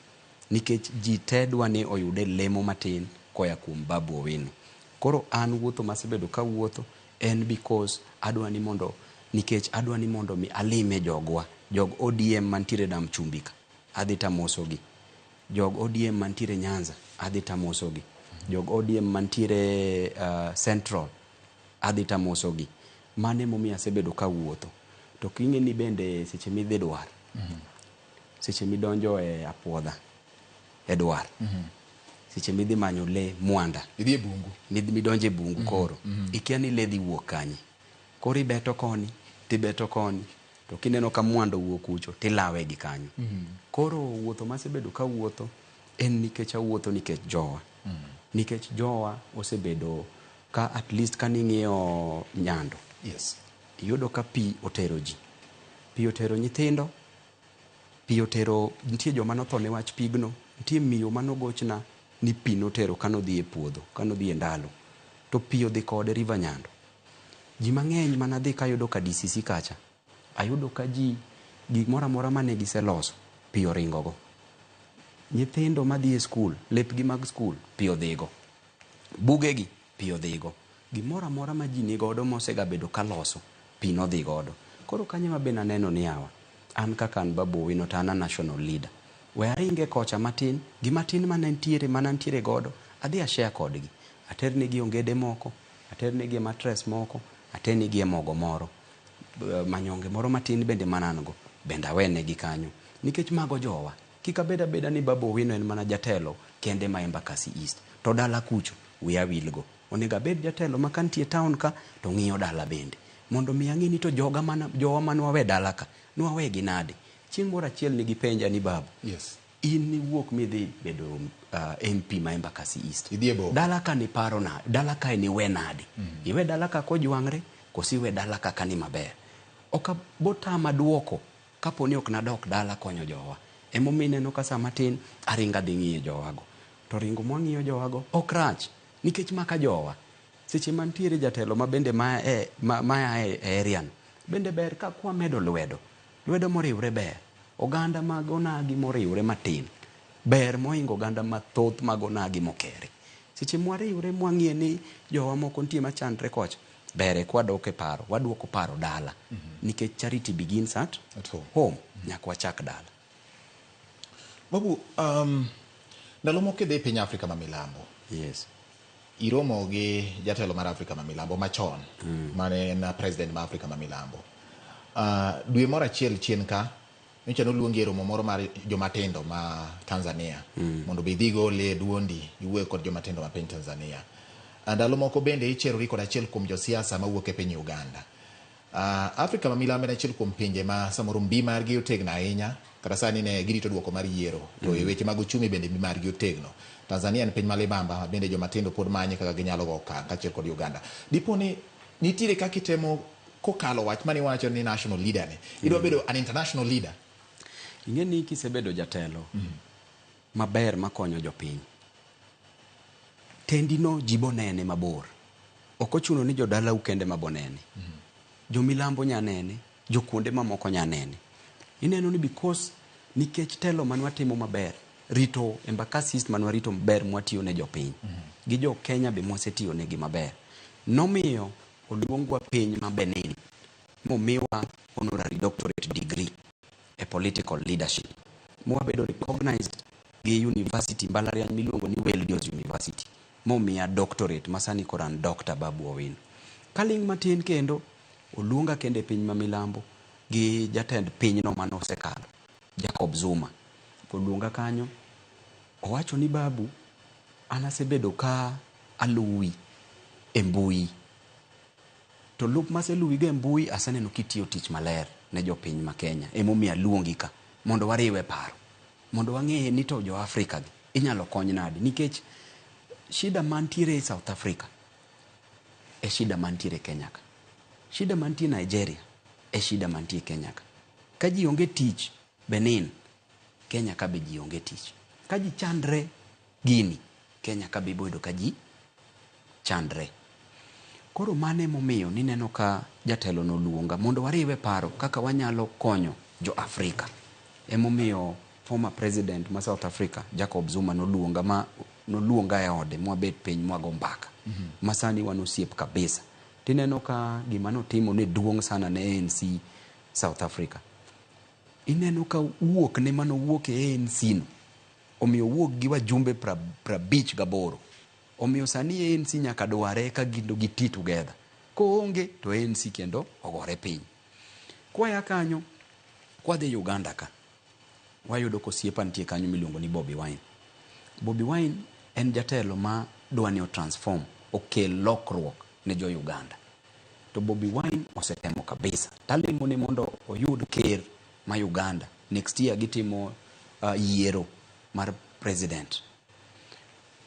Nikech ji te dwa ni oyude lemo matin koya kuom Babu Owino. Koro an wuotho masebedo ka wuotho en because adwa ni mondo mi alime jog ODM mantiere dam chumbi ka adhi tamosogi. Jog ODM mantiere Nyanza adhi tamosogi. Jog ODM mantiere Central adhi tamosogi. Mane momiyo asebedo ka wuotho. To king'eni bende seche midhi Dwar. Seche midonjo e Apuodha Edward. Seche midhi manyo le Mwanda. Idhi e bungu. Midonje bungu koro. Ikia ni le dhi wuok kanye. Koro ibeto koni, tibeto koni. To kineno ka Mwanda wuok kucho, tilawe gi kanyo. Koro wuotho masebedo ka wuotho en nikech awuotho nikech jowa. Nikech jowa osebedo ka at least kaning'iyo Nyando. Yes. Iyudo ka pi otero ji. Pi otero nyithindo. Pi otero, nitie joma notho ne wach pigno. Nitie miyo manogochna ni pi notero kanodhi e puodho, kanodhi e ndalo. To pi odhi kode River Nyando. Ji mang'eny manadhi kayudo ka DCC kacha. Ayudo ka ji gimoro amora mane giseloso, pi oringogo. Nyithindo madhi e skul, lepgi mag skul, pi odhigo. Bugegi, pi odhigo. Gimoro amora ma ji nigodo mosega bedo kaloso, pi nodhigodo. Koro kanyo ma be naneno ni yawa, an kaka an Babu Owino to an a national leader. We aringe kocha matin, gimatin manantiere godo, adhi ashare kodgi. Aternegi ongede moko, aternegi matres moko, aternegi mogo moro. Manyonge moro matin bende manango, bende awenegi kanyo. Nikech mago jowa. Kika beda ni Babu Owino en mana jatelo kende ma Embakasi East. To dala kucho, wiya wilgo. Onega bed jatelo makantie town ka, to ng'iyo dala bende. Mondo mi ang'ini to jowa manwawe dala ka, nwawe ginade. Chieng' moro achiel nigi penja ni Babu. Yes. In ni wuok midhi bedo MP ma Embakasi East. Idhiebo. Dala ka ni paro na, dala ka ni we nade. Iwe dala ka kojwangre, kosi we dala ka kani maber. Oka botama duoko, kapo ni ok nadok dala konyo jowa. Emomine no ka sama tin aringa dhi ng'iyo jowago. To ringo mwang'iyo jowago ok rach nikech maka jowa. Seche mantiere jatelo ma bende maya e area bende ber ka kwa medo lwedo moriwre ber. Oganda mag onagi moriwre matin ber moingo oganda mathoth mag onagi mokere. Seche mwariwre mwang'iye ni jowa moko nitie machandre kocha, bere kwa waduoko paro dala. Nikech charity begins at home. Nyaka wachak dala. Babu, ndalo moko idhi piny Afrika ma milambo. Yes. Iromo gi jatelo mar Afrika ma milambo machon, mane en president ma Afrika ma milambo. Dwe moro achiel chien ka, nyocha noluongi e romo moro mar jomatindo ma Tanzania, mondo be idhigo le duondi, iwuoyo kod jomatindo ma piny Tanzania. Ndalo moko bende icherori kod achiel kuom josiasa mawuok e piny Uganda. Afrika ma milambo en achiel kuom pinje ma samoro mbi margi otegno ahinya, kata sani ne girito duoko mar yiero, to e weche mag uchumi bende mbi margi otegno. Tanzania en piny malibamba, bende jomatindo pod manye kaka ginyalo go okang' kaachiel kod Uganda. Dipo ni nitiere kaka itemo kokalo wach mani wacho ni national leader ne, idwa bedo an international leader. Ing'e ni kisebedo jatelo maber makonyo jopiny, tendino jibo nene mabor. Ok ochuno ni jodala ukende mabonene. Jomilambo nyanene, jokuonde mamoko nyanene. Ineno ni because nikech telo manwatimo maber, rito Embakasi East manwarito maber mwatiyo ne jopiny. Gi jo Kenya be mwasetiyo negi maber. Nomiyo oluongwa piny ma Benin, momiwa honorary doctorate degree e political leadership. Mwabedo recognized gi university mbalariany miluongo ni Wales University. Momiya doctorate masani koran Dr. Babu Owino. Kaling matin kendo, oluonga kende piny ma milambo gi jatend piny no manosekalo, Jacob Zuma. Oluonga kanyo, owacho ni Babu, anasebedo ka aluwi e mbui. To lup maseluwi ga e mbui asaneno kitiyo tich maler ne jopiny ma Kenya. Emomiyo aluongi ka, mondo wariwe paro. Mondo wang'eye ni to jo Afrika gi, inyalo kony nadi. Nikech shida mantiere South Africa, e shida mantiere Kenya ka. Shida mantiere Nigeria, e shida mantiere Kenya ka. Ka ji onge tich Benin, Kenya ka be ji onge tich. Ka ji chandre Guinea, Kenya ka be bodo ka ji chandre. Koro mane momiyo nineno ka jatelo noluonga mondo wariwe paro kaka wanyalo konyo jo Afrika. Emomiyo former president ma South Africa, Jacob Zuma, noluonga e ode mwabet piny mwago mbaka. Masani wanosiep kabisa. Tineno ka gima notimo ne duong' sana ne ANC South Africa. Ineno ka wuok ne mano wuok e ANC no, omiyo wuok gi wajumbe 58. Omiyo sani ANC nyaka dware ka gindo giti together. Koonge to ANC kendo ogore piny. Kwaya kanyo, kwadhi Uganda ka, wayudo kosiepa nitie kanyo miluongo ni Bobi Wine. Bobi Wine en jatelo ma dwani o transform, okel lokruok ne jo Uganda. To Bobi Wine osetemo kabisa. Talimo ni mondo oyud ker ma Uganda. Next year gitimo yiero mar president.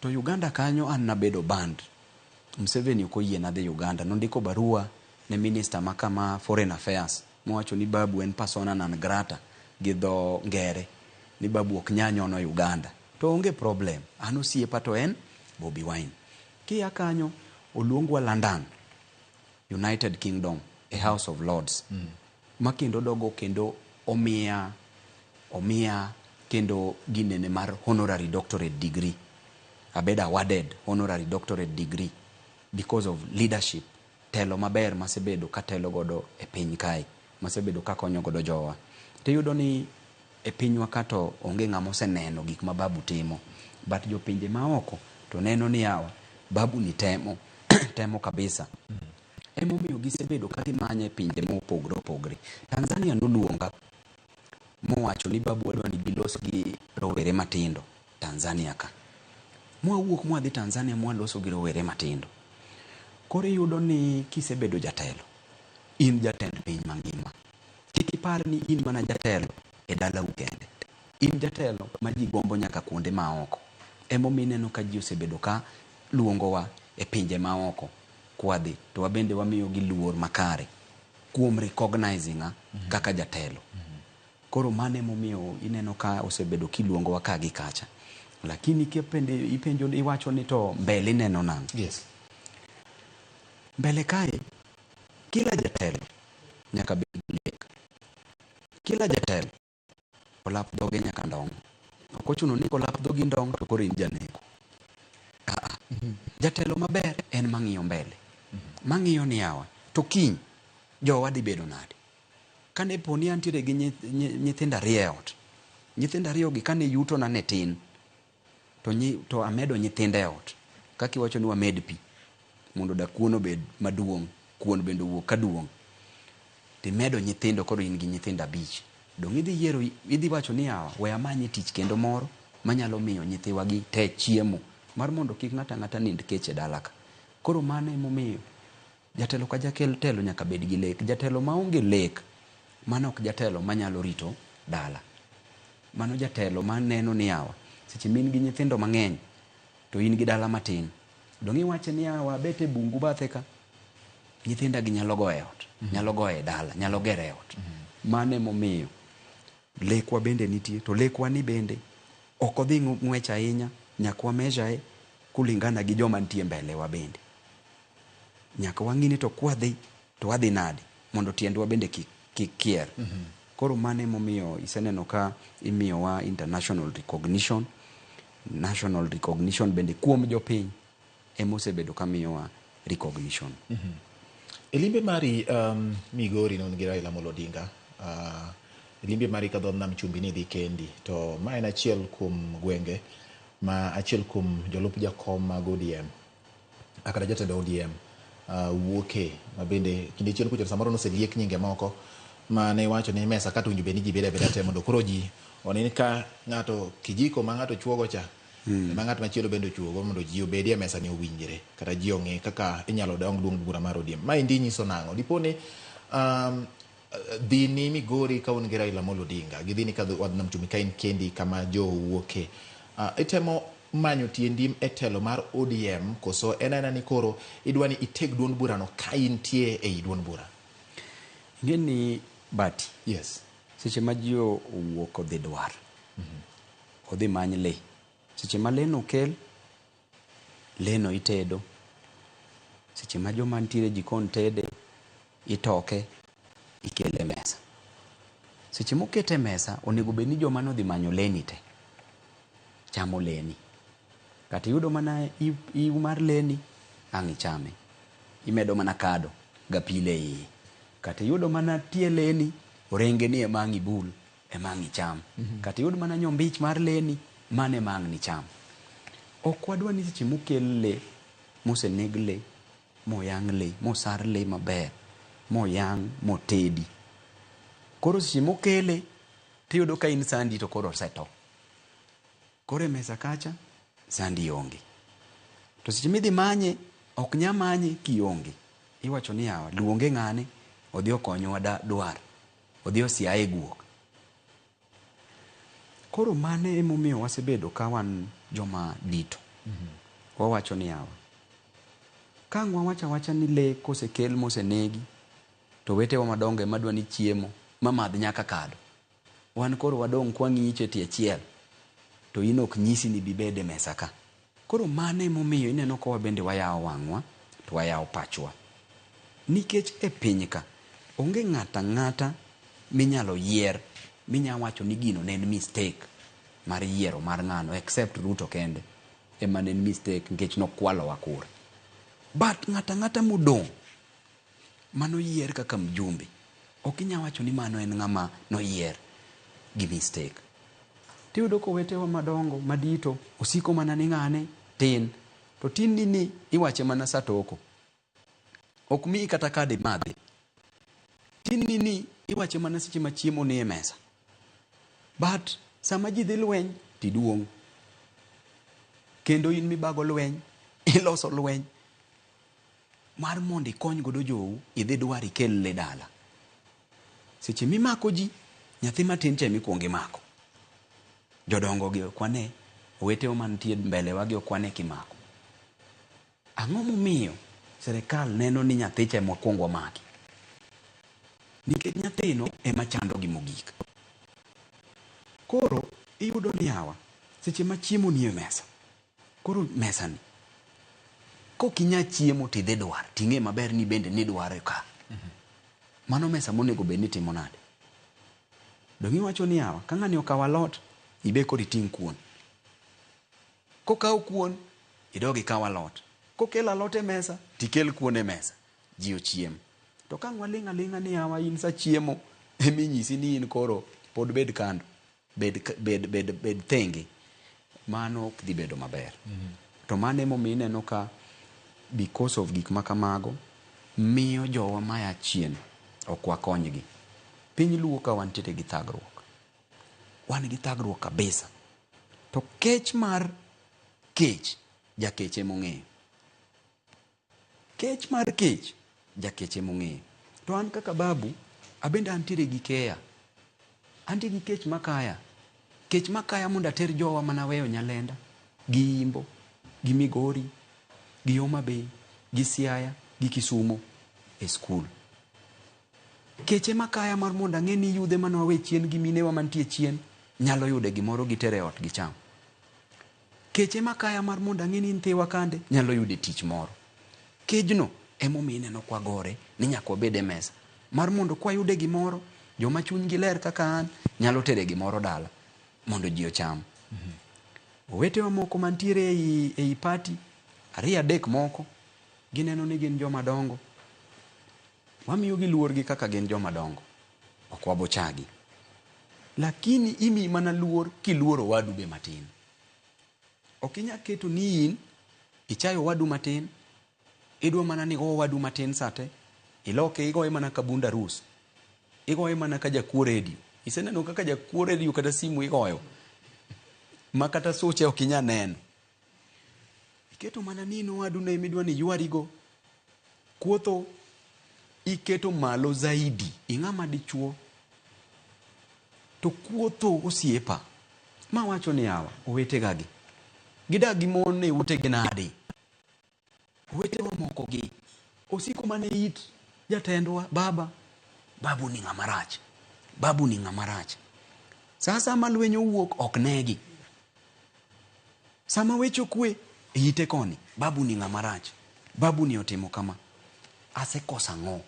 To Uganda kanyo an nabedo band. Museveni ok oyiena dhi Uganda. Nondiko barua ne minister makama Foreign Affairs mowacho ni Babu en persona non grata gi dho ngere, ni Babu ok nya nyono Uganda. To onge problem, an osiepa to en Bobi Wine. Kia kanyo oluongwa London, United Kingdom, a House of Lords. Ma kendo dogo kendo omia kendo ginene mar honorary doctorate degree. Abeda awarded honorary doctorate degree because of leadership, telo maber masebedo ka telo godo e piny kae, masebedo ka konyo godo jowa. Tiyudo ni e pinywa kato onge ng'ama oseneno gik ma Babu timo, but jo pinje maoko to neno ni yawa Babu ni temo temo kabisa. Emomiyo gisebedo ka gimanye pinje mopogre. Tanzania noluonga mowacho ni Babu wadwa ni gilos gi rowere matindo Tanzania ka. Mwawuok mwadhi Tanzania mwaloso gi rowere matindo. Koro yudo ni kisebedo jatelo, in jatend piny mangima. Kik ipar ni in mana jatelo e dala ukende. In jatelo ma ji gombo nyaka kuonde maoko. Emomiyo neno ka ji osebedo ka luongowa e pinje maoko kwadhi, to wabende wamiyo gi luor makare kuom recognizing kaka jatelo. Koro mane momiyo ineno ka osebedo kiluongowa ka gi kacha. Lakini ipenjo iwacho ni to mbele neno nang'. Yes. Mbele kae kila jatelo nyaka bed lek. Kila jatelo olap dhoge nyaka ndong'. Ok ochuno ni kolap dhogi ndong' to koro in janeko. Jatelo maber en mang'iyo mbele. Mang'iyo ni yawa to kiny jowa dhi bedo nade. Kane poni antiere gi nyithindo ariyo e ot. Nyithindo ariyo gi kane yuto na ne tin. To amedo nyithindo e ot. Kaki wacho ni wamed pi mondo da kuon obed maduong', kuon bende wuok kaduong'. Timedo nyithindo koro in gi nyithindo 5. Dong' idhi wacho ni yawa we amanye tich kendo moro manyalo miyo nyithiwa gi te chiemo mar mondo kik ng'ata nind kech e dala ka. Koro mane momiyo jatelo ka jatelo nyaka bed gi lek. Jatelo maonge lek mano ok jatelo manyalo rito dala. Mano jatelo maneno ni yawa seche min gi nyithindo mang'eny to in gi dala matin. Dong' iwache ni yawa bete bungu bathe ka nyithinda gi nyalo goye ot, nyalo goye dala, nyalo gere ot. Mane momiyo lekwa bende nitie, to lekwa ni bende ok odhi ng'wech ahinya, nyaka wameasure kulingana gi joma nitie mbele wa bende. Nyaka wang'ini to kwadhi to wadhi nade mondo tiendwa bende kik kier. Koro mane momiyo iseneno ka imiyowa international recognition, national recognition bende kuom jopiny emosebedo ka miyowa recognition. Elimbe mari Migori non gi Raila Amolo Odinga. Elimbe mari ka dhodh nam chumbi ni dhi kendi, to ma en achiel kuom gwenge ma achiel kuom jolup jakom mag ODM akada jatend ODM wuoke, ma bende kinde chiel kucho samoro noseliek nyinge moko mane wacho ni mesa kata winjo beni ji beda te mondo koro ji onen ka ng'ato kijiko ma ng'ato chuogo cha ma ng'at machielo bende chuogo mondo ji obedi e mesa ni owinjre kata ji ong'e kaka inyalo dong duong bura mar ODM. Ma endi nyiso nang'o? Diponi dhi ni Migori ka un gi Raila Amolo Odinga, gidhi ni ka wadh nam chumbi ka in kendi kama jo wuoke, itemo manyo tiendi e telo mar ODM koso en ni koro idwani iteg duond burano ka intie e duond bura? Ngeni bati. Yes. Seche ma ji owuok odhi dwar. Odhi many le. Seche ma le no kel, le no itedo. Seche ma joma ntiere jikon tede, itoke, ikele mesa. Seche mokete mesa, onego bed ni joma nodhi manyo leni te chamo leni. Kata yudo mana iu mar leni, ang' ichame. Imedo mana kado ga pile iye. Kata yudo mana tie leni, orenge ni emang' ibul, emang' icham. Kata yudo mana nyombich mar leni, mane emang' ni cham. Ok wadwa ni seche mokel le, moseneg le, moyang' le, mosar le maber, moyang', motedi. Koro seche mokele, tiyudo ka in sandi to koro seto. Koro e mesa kacha, sandi onge. To seche midhi manye, ok nya manye kionge. Iwacho ni yawa, luonge ng'ane, odhi okonyowa dwar. Odhi osiaye guok. Koro mane emomiyo wasebedo ka wan joma dito. Wawacho ni yawa, Ka wawacha ni le kosekel mosenegi to wetewa madongo ema dwa ni chiemo mamadh nyaka kado. Wan koro wadong' kwang'iche tie chiel to in ok nyisi ni bibede mesa ka. Koro mane momiyo ineno ko bende wayawo wang'wa to wayawo pachwa. Nikech e piny ka onge ng'ata minyalo yier minya wacho ni gino ne en mistake mar yiero mar ng'ano except Ruto kende ema ne en mistake nikech nokwalo wakura. But ng'ata modong' mano yier kaka mjumbe ok inya wacho ni mano en ng'ama noyier gi mistake. Tiyudo ko wetewa madongo madito osiko mana ni ng'ane tin to tin ni iwache mana satoko ok mi kata kade madhi. Tin ni iwache mana seche ma chiemo ni e mesa. But sama ji dhi lweny tiduong' kendo in mibago lweny iloso lweny mar mondo ikony godo jou idhi dwar ikel le dala. Seche mimako ji nyathi matin cha mikuongo imako. Jodongo gi okwane owetewa mantie mbele wa gi okwane kimako. Ang'o momiyo serikal neno ni nyathi cha mokwongo maki? Nikech nyathino ema chando gi mogik. Koro iyudo ni hawa seche ma chiemo ni e mesa. Koro mesa ni kokinya chiemo ti dhi dwar ting'e maber ni bende ni dware ka. Mano mesa monego bed ni timo nade? Dongi wacho ni hawa ka ng'ani okawa lot ibe kod iting' kuon. Kokaw kuon idogi kawa lot. Kokela lot e mesa tikel kuon e mesa. Ji ochiem. To ka ng'waling' ni hawa in sa chiemo eminyisi ni in koro pod bed kando. Bed tenge. Mano ok dhi bedo maber. To mane momiyo ineno ka because of gik makamago miyo jowa maya chien ok wakonygi. Piny luo ka wantiere gi thagruok. Wan gi thagruok kabisa. To kech mar kech jakeche mong'eyo. Kech mar kech jakeche mong'eyo. To an kaka babu abende antiere gi keya. Antiere gi kech makaya. Kech makaya mondo ater jowa manaweyo Nyalenda, gi Imbo, gi Migori, gi Homa Bay, gi Siaya, gi Kisumo e skul. Keche makaya mar mondo ang'e ni yudhe manawe chien gi minewa mantie chien nyalo yude gimoro gitere ot gicham. Keche makaya mar mondo ang'e ni nthiwa kande nyalo yude tich moro. Kejno emomiyo ineno kwa gore ni nyaka wabed e mesa mar mondo kwa yude gimoro joma chunygi ler kaka an nyalo tere gimoro dala mondo ji ocham. Owetewa moko mantiere ei party 2-3 moko gineno ni gin joma dongo. Wamiyo gi luor gi kaka gin joma dongo. Ok wabochagi. Lakini imi mana luor kiluoro wadu be matin. Ok inya keto ni in ichayo wadu matin. Idwa mana ni go wadu matin sate. Iloke igoye mana kabunda rus. Igoye mana ka jakuo redio. Iseneno kaka jakuo redio kata simu igoyo. Makata soche ok inya neno. Iketo mana nino wadu ne midwa ni ywarigo. Kuotho iketo malo zaidi. Ing'ama dichuo. To kuotho osiepa. Ma wacho ni hawa owete gagi. Gidagi mon e ute ginade. Owete wa moko gi. Osiko mane it jatendwa baba. Babu ni ng'ama rach. Babu ni ng'ama rach. Sasa malwenyo wuok ok negi. Sama wecho kwe ite koni. Babu ni ng'ama rach. Babu ni otimo kama. Asekosa ng'o.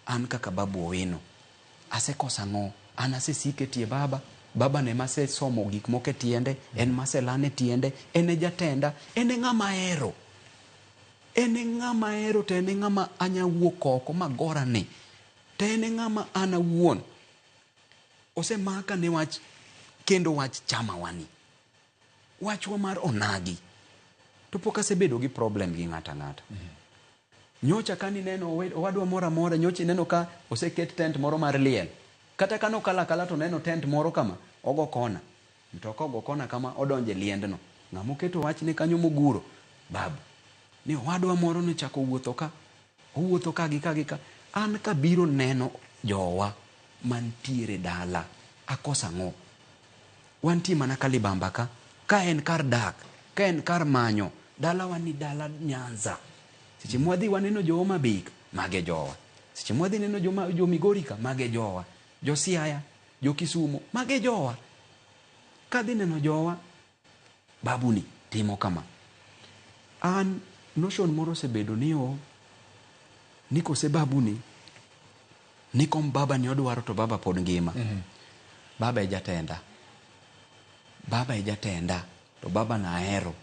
An kaka babu Owino. Asekosa ng'o. An asesike tie baba. Baba ne mase somo gik moke tiende. En mase lane tiende. Ene jatenda. Ene ng'ama ero. Ene ng'ama ero. To ene ng'ama anya wuok oko magora ni. To ene ng'ama ana wuon. Ose maka ne wach. Kendo wach chama wani. Wachwa mar onagi. To poka se bedo gi problem gi ng'ata ng'ata. Nyocha kani neno owadwa mora mora. Nyocha neno ka ose ket tent moro mar liel. Kata kano kala to neno tent moro kama. Ogo kona. Mtoka ogo kona kama odonje liendno. Ng'amo keto wach ne kanyo moguro. Babu. Ni owadwa moro ne chako wuotho ka. Owuotho ka gi ka. An ka biro neno jowa mantiere dala. Akosa ng'o. Wanti mana kalibamba ka. Ka en kar dak. Ka en kar manyo. Dala wani dala Nyanza. seche mwadhi waneno jo Homa Bay mage jowa, seche mwadhi neno jo Migori ka mage jowa, jo Siaya, jo Kisumu mage jowa. Kadhi neno jowa, babuni timo kama. An notion moro sebedo ni kose babuni ni kom baba ni odwaro to baba pod ngima. Baba e jatenda. Baba e jatenda to baba na ahero.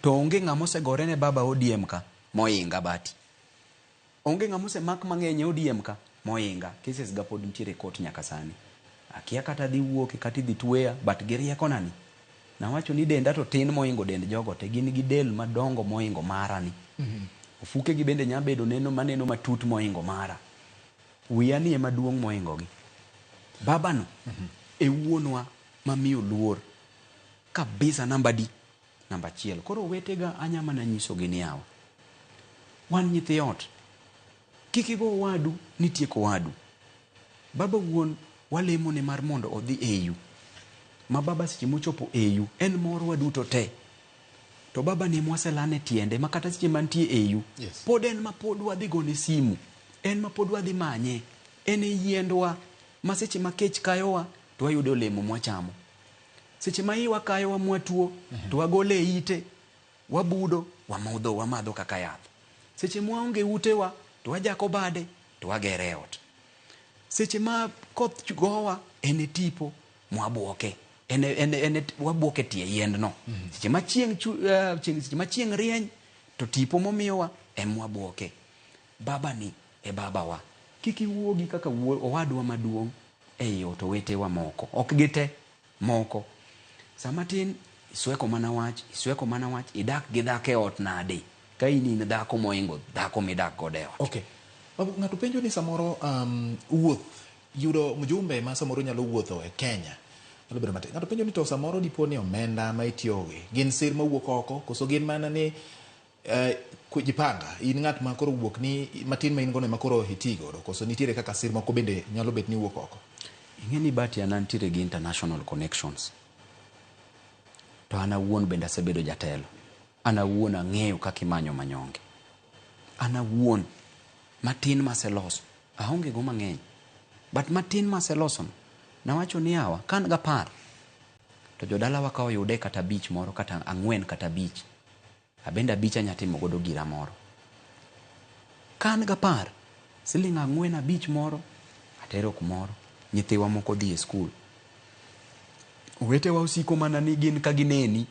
To onge ng'ama osegore ne baba ODM ka moinga bati. Onge ng'ama osemak mang'eny ODM ka moinga. Cases ga pod nitiere court nyaka sani. Akia kata dhi wuok kata dhi tweya but girieko nani. Nawacho ni denda to tin moingo dend jogo te gin gi del madongo moingo mara ni. Ofuke gi bende nya bedo neno maneno matut moingo mara. Wiya ni ema duong' moingo gi. Baba no e wuonwa mamiyo luor kabisa namba 1. Koro wetega anyama na nyiso gi ni yawa. Wan nyithi ot. Kikigo wadu nitieko wadu. Baba wuon walemo ne mar mondo odhi EU. Ma baba seche mochopo EU en mor waduto te. To baba ni mwaselane tiende makata seche mantie EU. Pod en ma pod wadhi gone simu. En ma pod wadhi manye. En e yiendwa. Ma seche ma kech kayowa to wayudo olemo mwachamo. Seche ma iwa kayowa mwatuo to wagole ite. Wabudo, wamadho kaka yath. Seche mwaonge utewa to wajako bade to wagere ot. Seche ma koth gowa ene tipo mwabuoke. Wabuoke tie yiend no. Seche ma chieng' rieny to tipo momiyowa mwabuoke. Baba ni e baba wa. Kiki wuogi kaka owadwa maduong' eyo to wetewa moko. Ok gite moko. Samatin isweko mana wach idak gi dhako e ot nade. Ka ini ne dhako moingo dhako midak kode ot. Okay. Ng'ato penjo ni samoro wuoth yudo mjumbe ma samoro nyalo wuotho e Kenya. Ng'ato penjo ni to samoro dipo ni omenda ma itiyogi gin sir mawuok oko koso gin mana ni kujipanga in ng'at ma koro wuok ni matin ma in gono ma koro hitigo koso nitiere kaka sir moko bende nyalo bet ni wuok oko. Ing'eni bati anantiere gi international connections. To ana wuon bende asebedo jatelo. Ana wuon ang'eyo kaka imanyo manyonge. Ana wuon matin maseloso. Aonge go mang'eny. But matin maseloso. Nawacho ni yawa kan ga par. To jodala wakawo yude kata beach moro kata 4 kata beach. Abenda beach anyatimo godo gira moro. Kan ga par. Siling 4 beach moro. Atero kumoro. Nyithiwa moko dhi e school. Wetewa usiko mana ni gin ka gineni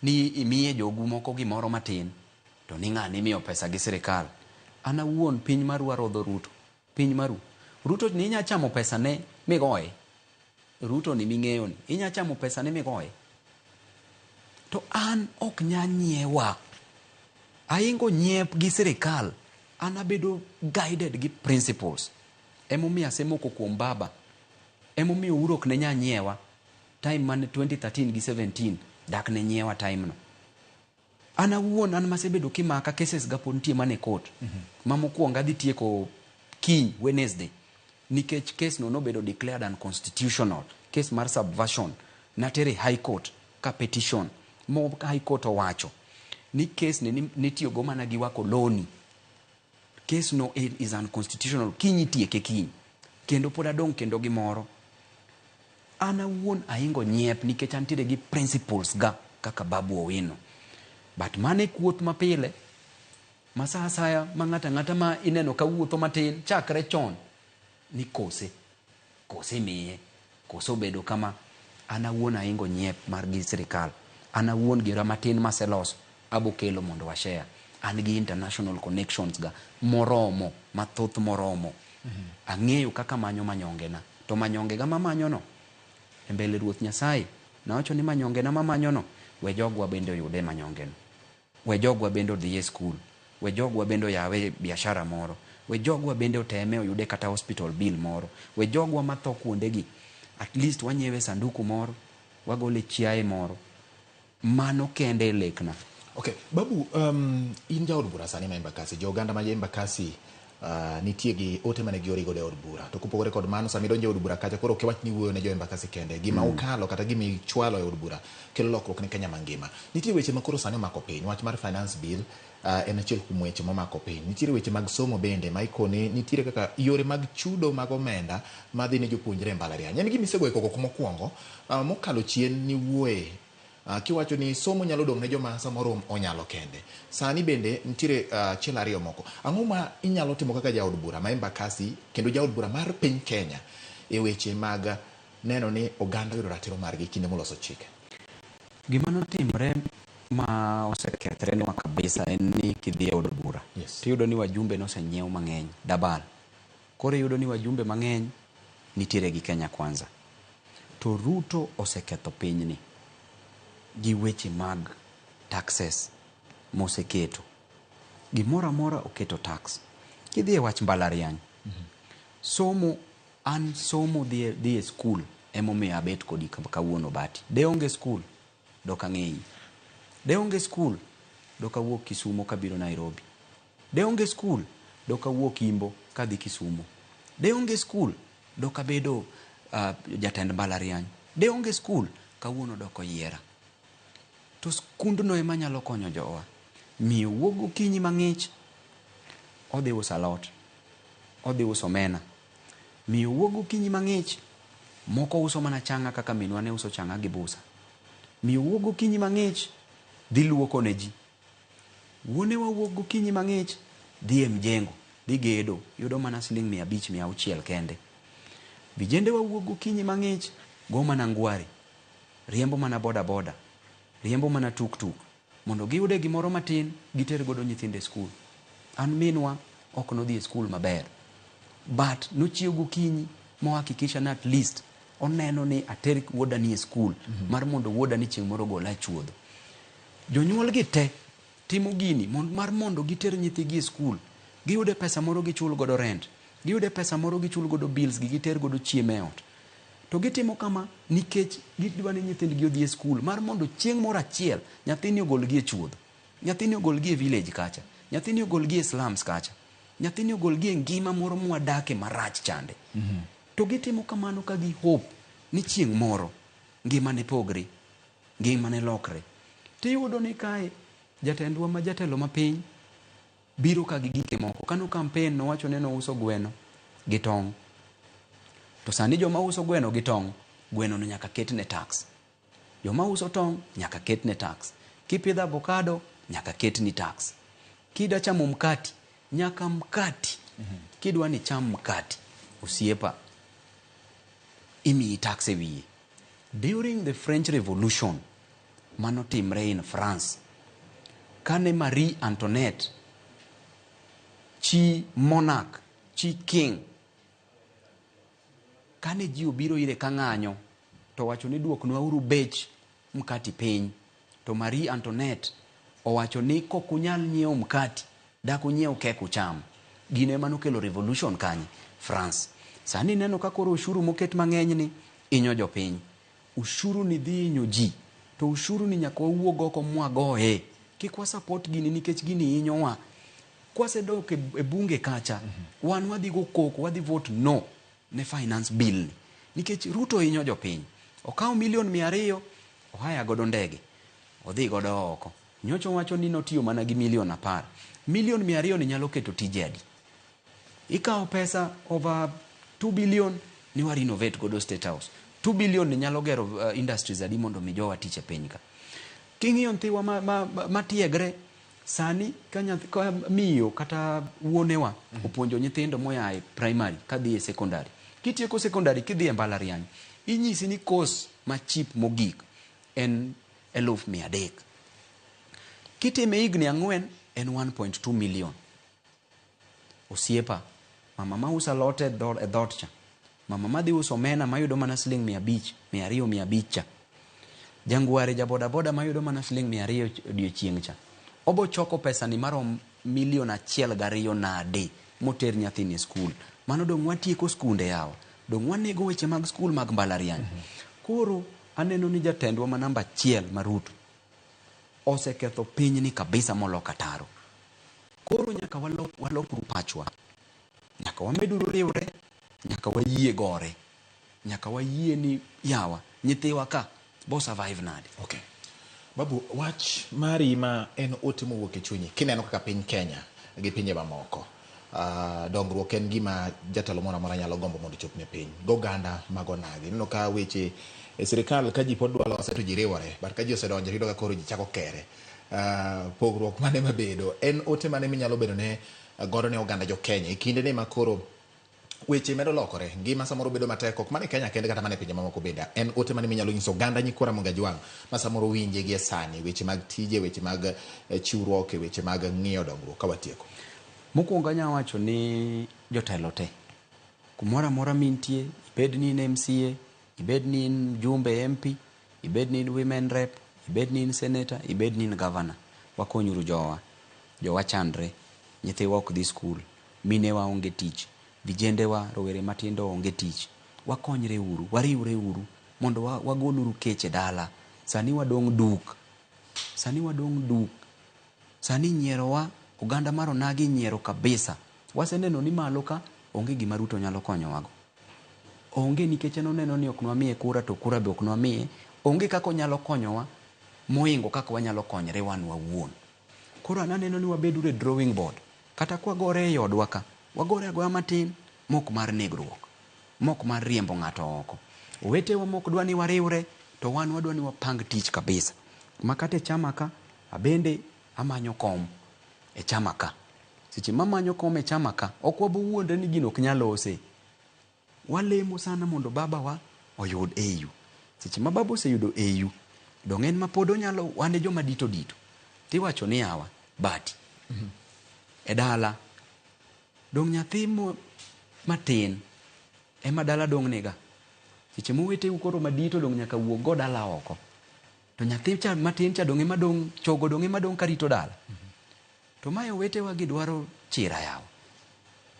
ni imiye jogu moko gimoro matin to ni ng'ani miyo pesa gi sirikal. Ana wuon piny maru arodho Ruto. Piny maru. Ruto ni inya chamo pesa ne migoye. Ruto ni ming'eyo ni inya chamo pesa ne migoye. To an ok nya nyiewa. Aingo nyiep gi sirikal. Ana bedo guided gi principles. Emomiyo asemoko kuom baba. Emomiyo urok ne nya nyiewa. Time man 2013 gi 17 dak ne nyiewa time no. Ana wuon an masebedo kimaka cases ga pontie mane court. Mamokuonga dhi tieko kiny Wednesday. Nikech case no bedo declared unconstitutional. Case mar subversion. Natere high court ka petition. Mo high court owacho. Ni case ne nitiyo go mana gi wako loni. Case no is unconstitutional. Kiny tieke kiny. Kendo pod adong kendo gimoro. Ana wuon aingo nyiep nikech antiere gi principles ga kaka Babu Owino. But mane kuoth mapile masa asaya ng'ata ma ineno ka wuotho matin chakre chon ni kose miye koso bedo kama. Ana wuon aingo nyiep mar gi sirikal. Ana wuon gira matin maseloso abokelo mondo washare. An gi international connections ga moromo mathoth moromo. Ang'eyo kaka manyo manyonge na. To manyonge ga mamanyo no mbele Ruoth Nyasaye nawacho ni manyonge na mamanyo no we jogwa bende yude manyonge no. We jogwa bende odhi e school. We jogwa bende yawe biashara moro. We jogwa bende oteme oyude kata hospital bill moro. We jogwa matho kuondegi at least wanyiewe sanduku moro, wagole chiaye moro. Mano kende lekna. Okay, Babu, in jaod bura sani ma Embakasi, jo Uganda ma Embakasi nitie gi ote mane giori godo e od bura. To kupogore kod mano, sami donjo e od bura kacha, koro kiwach ni wuoyo ne jo Embakasi kende, gima ukalo kata gima ichwalo e od bura kelo lokruok ne Kenya mangima. Nitie weche makoro sani omako piny, wach mar finance bill en achiel kuom weche momako piny. Nitiere weche mag somo bende ma ikone, nitiere kaka yore mag chudo mag omenda madhi ne jopuonjre e mbalariany. En gima isegoyo koko mokwongo, mokalo chien ni wuoye kiwacho ni somo nyalo dong' ne joma samoro onyalo kende. Sani bende nitiere chiel ariyo moko. Ang'o ma inyalo timo kaka jaod bura ma Embakasi kendo jaod bura mar piny Kenya e weche mag neno ni oganda yudo ratiro margi kinde moloso chike? Gima notimre ma osekethre nwa kabisa en ni kidhi e od bura. Tiyudo ni wajumbe nosenyiew mang'eny dabal. Koro iyudo ni wajumbe mang'eny nitiere gi Kenya Kwanza. To Ruto oseketho pinyni gi weche mag taxes moseketo. Gimoro amora oketo tax. Kidhi e wach mbalariany. Somo dhi e skul emomiyo abet kodi kawuono bati. De onge skul dok ang'eyi. De onge skul dok awuok Kisumo kabiro Nairobi. De onge skul dok awuok Imbo kadhi Kisumo. De onge skul dok abedo jatend mbalariany. De onge skul kawuono dok oyiera. To skundno ema nyalo konyo jowa. Miyo wuok gokinyi mang'ich, odhi uso alot, odhi uso omena. Miyo wuok gokinyi mang'ich, moko uso mana changa kaka minwa ne uso changa gi busa. Miyo wuok gokinyi mang'ich, dhi luoko ne ji. Wuonewa wuok gokinyi mang'ich, dhi e mjengo, dhi gedo, yudo mana siling 500-600 kende. Vijendewa wuok gokinyi mang'ich, go mana ngwari, riembo mana boda boda, riembo mana tuk-tuk, mondo giyude gimoro matin, giter godo nyithinde skul. An minwa ok nodhi e skul maber. But nochiew gokinyi mohakikisha na at least oneno ni ater wuoda ni e skul, mar mondo wuoda ni chieng' moro gola chuodho. Jonyuol gi te timo gini mar mondo giter nyithigi e skul. Giyude pesa moro gichul godo rent. Giyude pesa moro gichul godo bills gi, giter godo chiemo e ot. To gitimo kama nikech gidwa ni nyithindgi odhi e skul, mar mondo chieng' moro achiel nyathini ogolgi e chuodho. Nyathini ogolgi e village kacha. Nyathini ogolgi e slums kacha. Nyathini ogolgi e ngima moro mwadake marach chande. To gitimo kamano ka gi hope ni chieng' moro ngima ne pogre, ngima ne lokre. Tiyudo ni kae jatendwa ma jatelo mapiny biro ka gi gike moko. Kano campaign nowacho ni nouso gweno gi tong'. To sani joma uso gweno gi tong', gweno no nyaka ketne tax. Joma uso tong' nyaka ketne tax. Kipidho avocado nyaka ketni tax. Kida chamo mkati nyaka mkati. Kidwa ni cham mkati, osiepa, imiyi tax e wiye. During the French Revolution, manotimre in France, kane Marie Antoinette, chi monarch, chi king, kane ji obiro ire ka ng'anyo, to wacho ni duoknwa uru bech mkati piny. To Marie Antoinette owacho ni kokunyal nyiewo mkati, dak unyiew kek ucham. Gine manokelo revolution kanye, France. Sani neno ka koro ushuru moket mang'eny ni inyo jopiny. Ushuru ni dhi inyo ji. To ushuru ni nyaka wawuog oko mwagoye. Kik wa support gini nikech gini inyowa. Kwasedok e bunge kacha, wan wadhi go koko, wadhi vote no ne finance bill ni. Nikech Ruto inyo jopiny. Okaw 200,000, ohaya godo ndege, odhi godo oko. Nyocho wacho ni notiyo mana gi 10,000,000. 200,000,000 ni nyalo keto tije adi. Ikaw pesa over 2 billion ni wa renovate godo State House. 2 billion ni nyalo gero industries adi mondo mi jowa tich e piny ka. King'iyo nthiwa matiegre sani ka miyo kata wuonewa opuonjo nyithindo moya e primary kadhi e secondary. Kitieko secondary kidhi e mbalariany, inyisi ni course ma cheap mogik en 300,000. Kitime higni 4 en 1.2 million. Osiepa, mama ma usa lote e dhot cha, mama ma dhi uso omena mayudo mana siling 500, 200, 500 cha. Jangware ja boda boda mayudo mana siling 200 odiochieng' cha. Obo choko pesa ni marom 1,200,000 nade moter nyathini e skul. Mano dong' watieko skunde yawa. Dong' wanego weche mag skul mag mbalariany. Koro aneno ni jatendwa ma namba 1 Maruto oseketho piny ni kabisa moloka taro. Koro nyaka walokru pachwa. nyaka wameduru riwre, nyaka wayie gore, nyaka wayie ni yawa nyithiwa ka bo survive nade. Okay. Babu, wach mari ma en ote mowuok e chunyi kineno kaka piny Kenya gi pinje mamoko. Dongruok en gima jatelo moro amora nyalo gombo mondo chop ne piny. Goganda mago nagi. Neno ka weche sirikal ka ji pod dwa lose to ji riwore, but ka ji osedonjo yudo ka koro ji chako kere. Pogruok mane mabedo en ote mane minyalo bedo ne godo ne oganda jo Kenya e kinde ne makoro weche medo lokore, ngima samoro bedo matek, ok mane Kenya kende kata mane pinje mamoko beda. En ote mane minyalo nyiso oganda nyikwa Ramogi Ajwang' ma samoro winje gi sani, weche mag tije, weche mag chiwruok, weche mag ng'iyo dongruok ka watieko. Mokwongo anyalo wacho ni jotelo te kumoro amora mintie, ibed ni in MCA, ibed ni in mjumbe MP, ibed ni in women rep, ibed ni in senator, ibed ni in governor, wakonyuru jowa chandre, nyithiwa ok dhi skul, minewa onge tich, vijendewa rowere matindo onge tich. Wakonyre uru, wariwre uru mondo wagoluru keche dala. Sani wadong duk. Sani nyierowa oganda mar onagi nyiero kabisa. Waseneno ni malo ka onge gima Ruto nyalo konyowago. Onge nikech noneno ni ok nwamiye kura to kura be ok nwamiye. Onge kako nyalo konyowa moingo kako wanyalo konyre wan wawuon. Koro ananeno ni wabedure e drawing board. Kata kwa gore e odwa ka, wagore agoya matin, mok mar negruok, mok mar riembo ng'ato oko. Owetewa mok dwa ni wariwre, to wan wadwa ni wapang tich kabisa. Makate chama ka, abende amanyo kom e chama ka. Seche mamanyo kom e chama ka, ok wabuwuonde ni gino ok nyalose. Walemo sana mondo baba wa oyud AU. Seche ma baba oseyudo AU, dong' en ma pod onyalo wane joma dito. Tiwacho ni yawa, bati. E dala, dong' nyathi matin, ema dala dong' nega. Seche mowete ukoro madito dong' nyaka wuok go dala oko. To nyathi cha matin cha dong' ema dong', chogo dong' ema dong' karito dala. To mayo wetewa gidwaro chira yawa.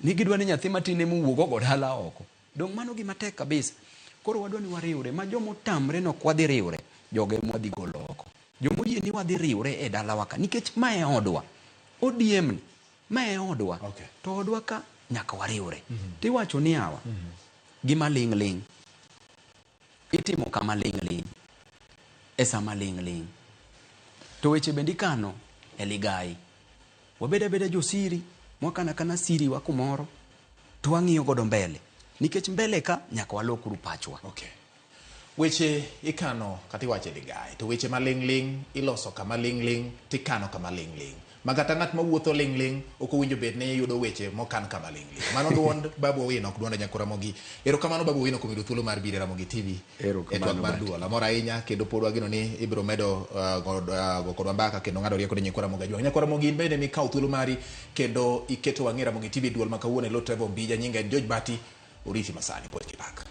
Ni gidwa ni nyathi matin ema wuok go dala oko. Dong' mano gima tek kabisa. Koro wadwa ni wariwre, ma jomo tamre no kwadhi riwre, joge mwadhi golo oko. Jomo yie ni wadhi riwre e dala waka, nikech mae odwa. ODM ni, mae odwa. Okay. To odwa ka nyaka wariwre. Tiwacho ni yawa, gima ling'. Itimo kama ling'. E sama ling'. To weche bendi kano e ligai. Wabeda josiri, mwakana siri wa kumoro, to wang'iyo godo mbele. Nikech mbele ka nyaka walokuru pachwa. Okay. Weche ikano kati wache ligai, to weche maling' iloso kama ling' tikano kama ling'. Magata ng'at mawuotho ling' ok owinjo bed ne yudo weche mokan kama ling'. Mano duond Babu Owino ok duonda nyakora Ramogi. Erokamano Babu Owino kuom yudo thuolo mar biro Ramogi TV. Erokamano mar duol. Amor ahinya kendo pod wageno ni ibiro medo go kodwa mbaka kendo ng'ado rieko ne nyakora Ramogi Ajwang'. Nyakora Ramogi bende mikaw thuolo mari kendo iketo wang'e Ramogi TV duol ma kawuono e Lot Trevor Mbija, nyinga en George Bati, oriti masani pod kipak.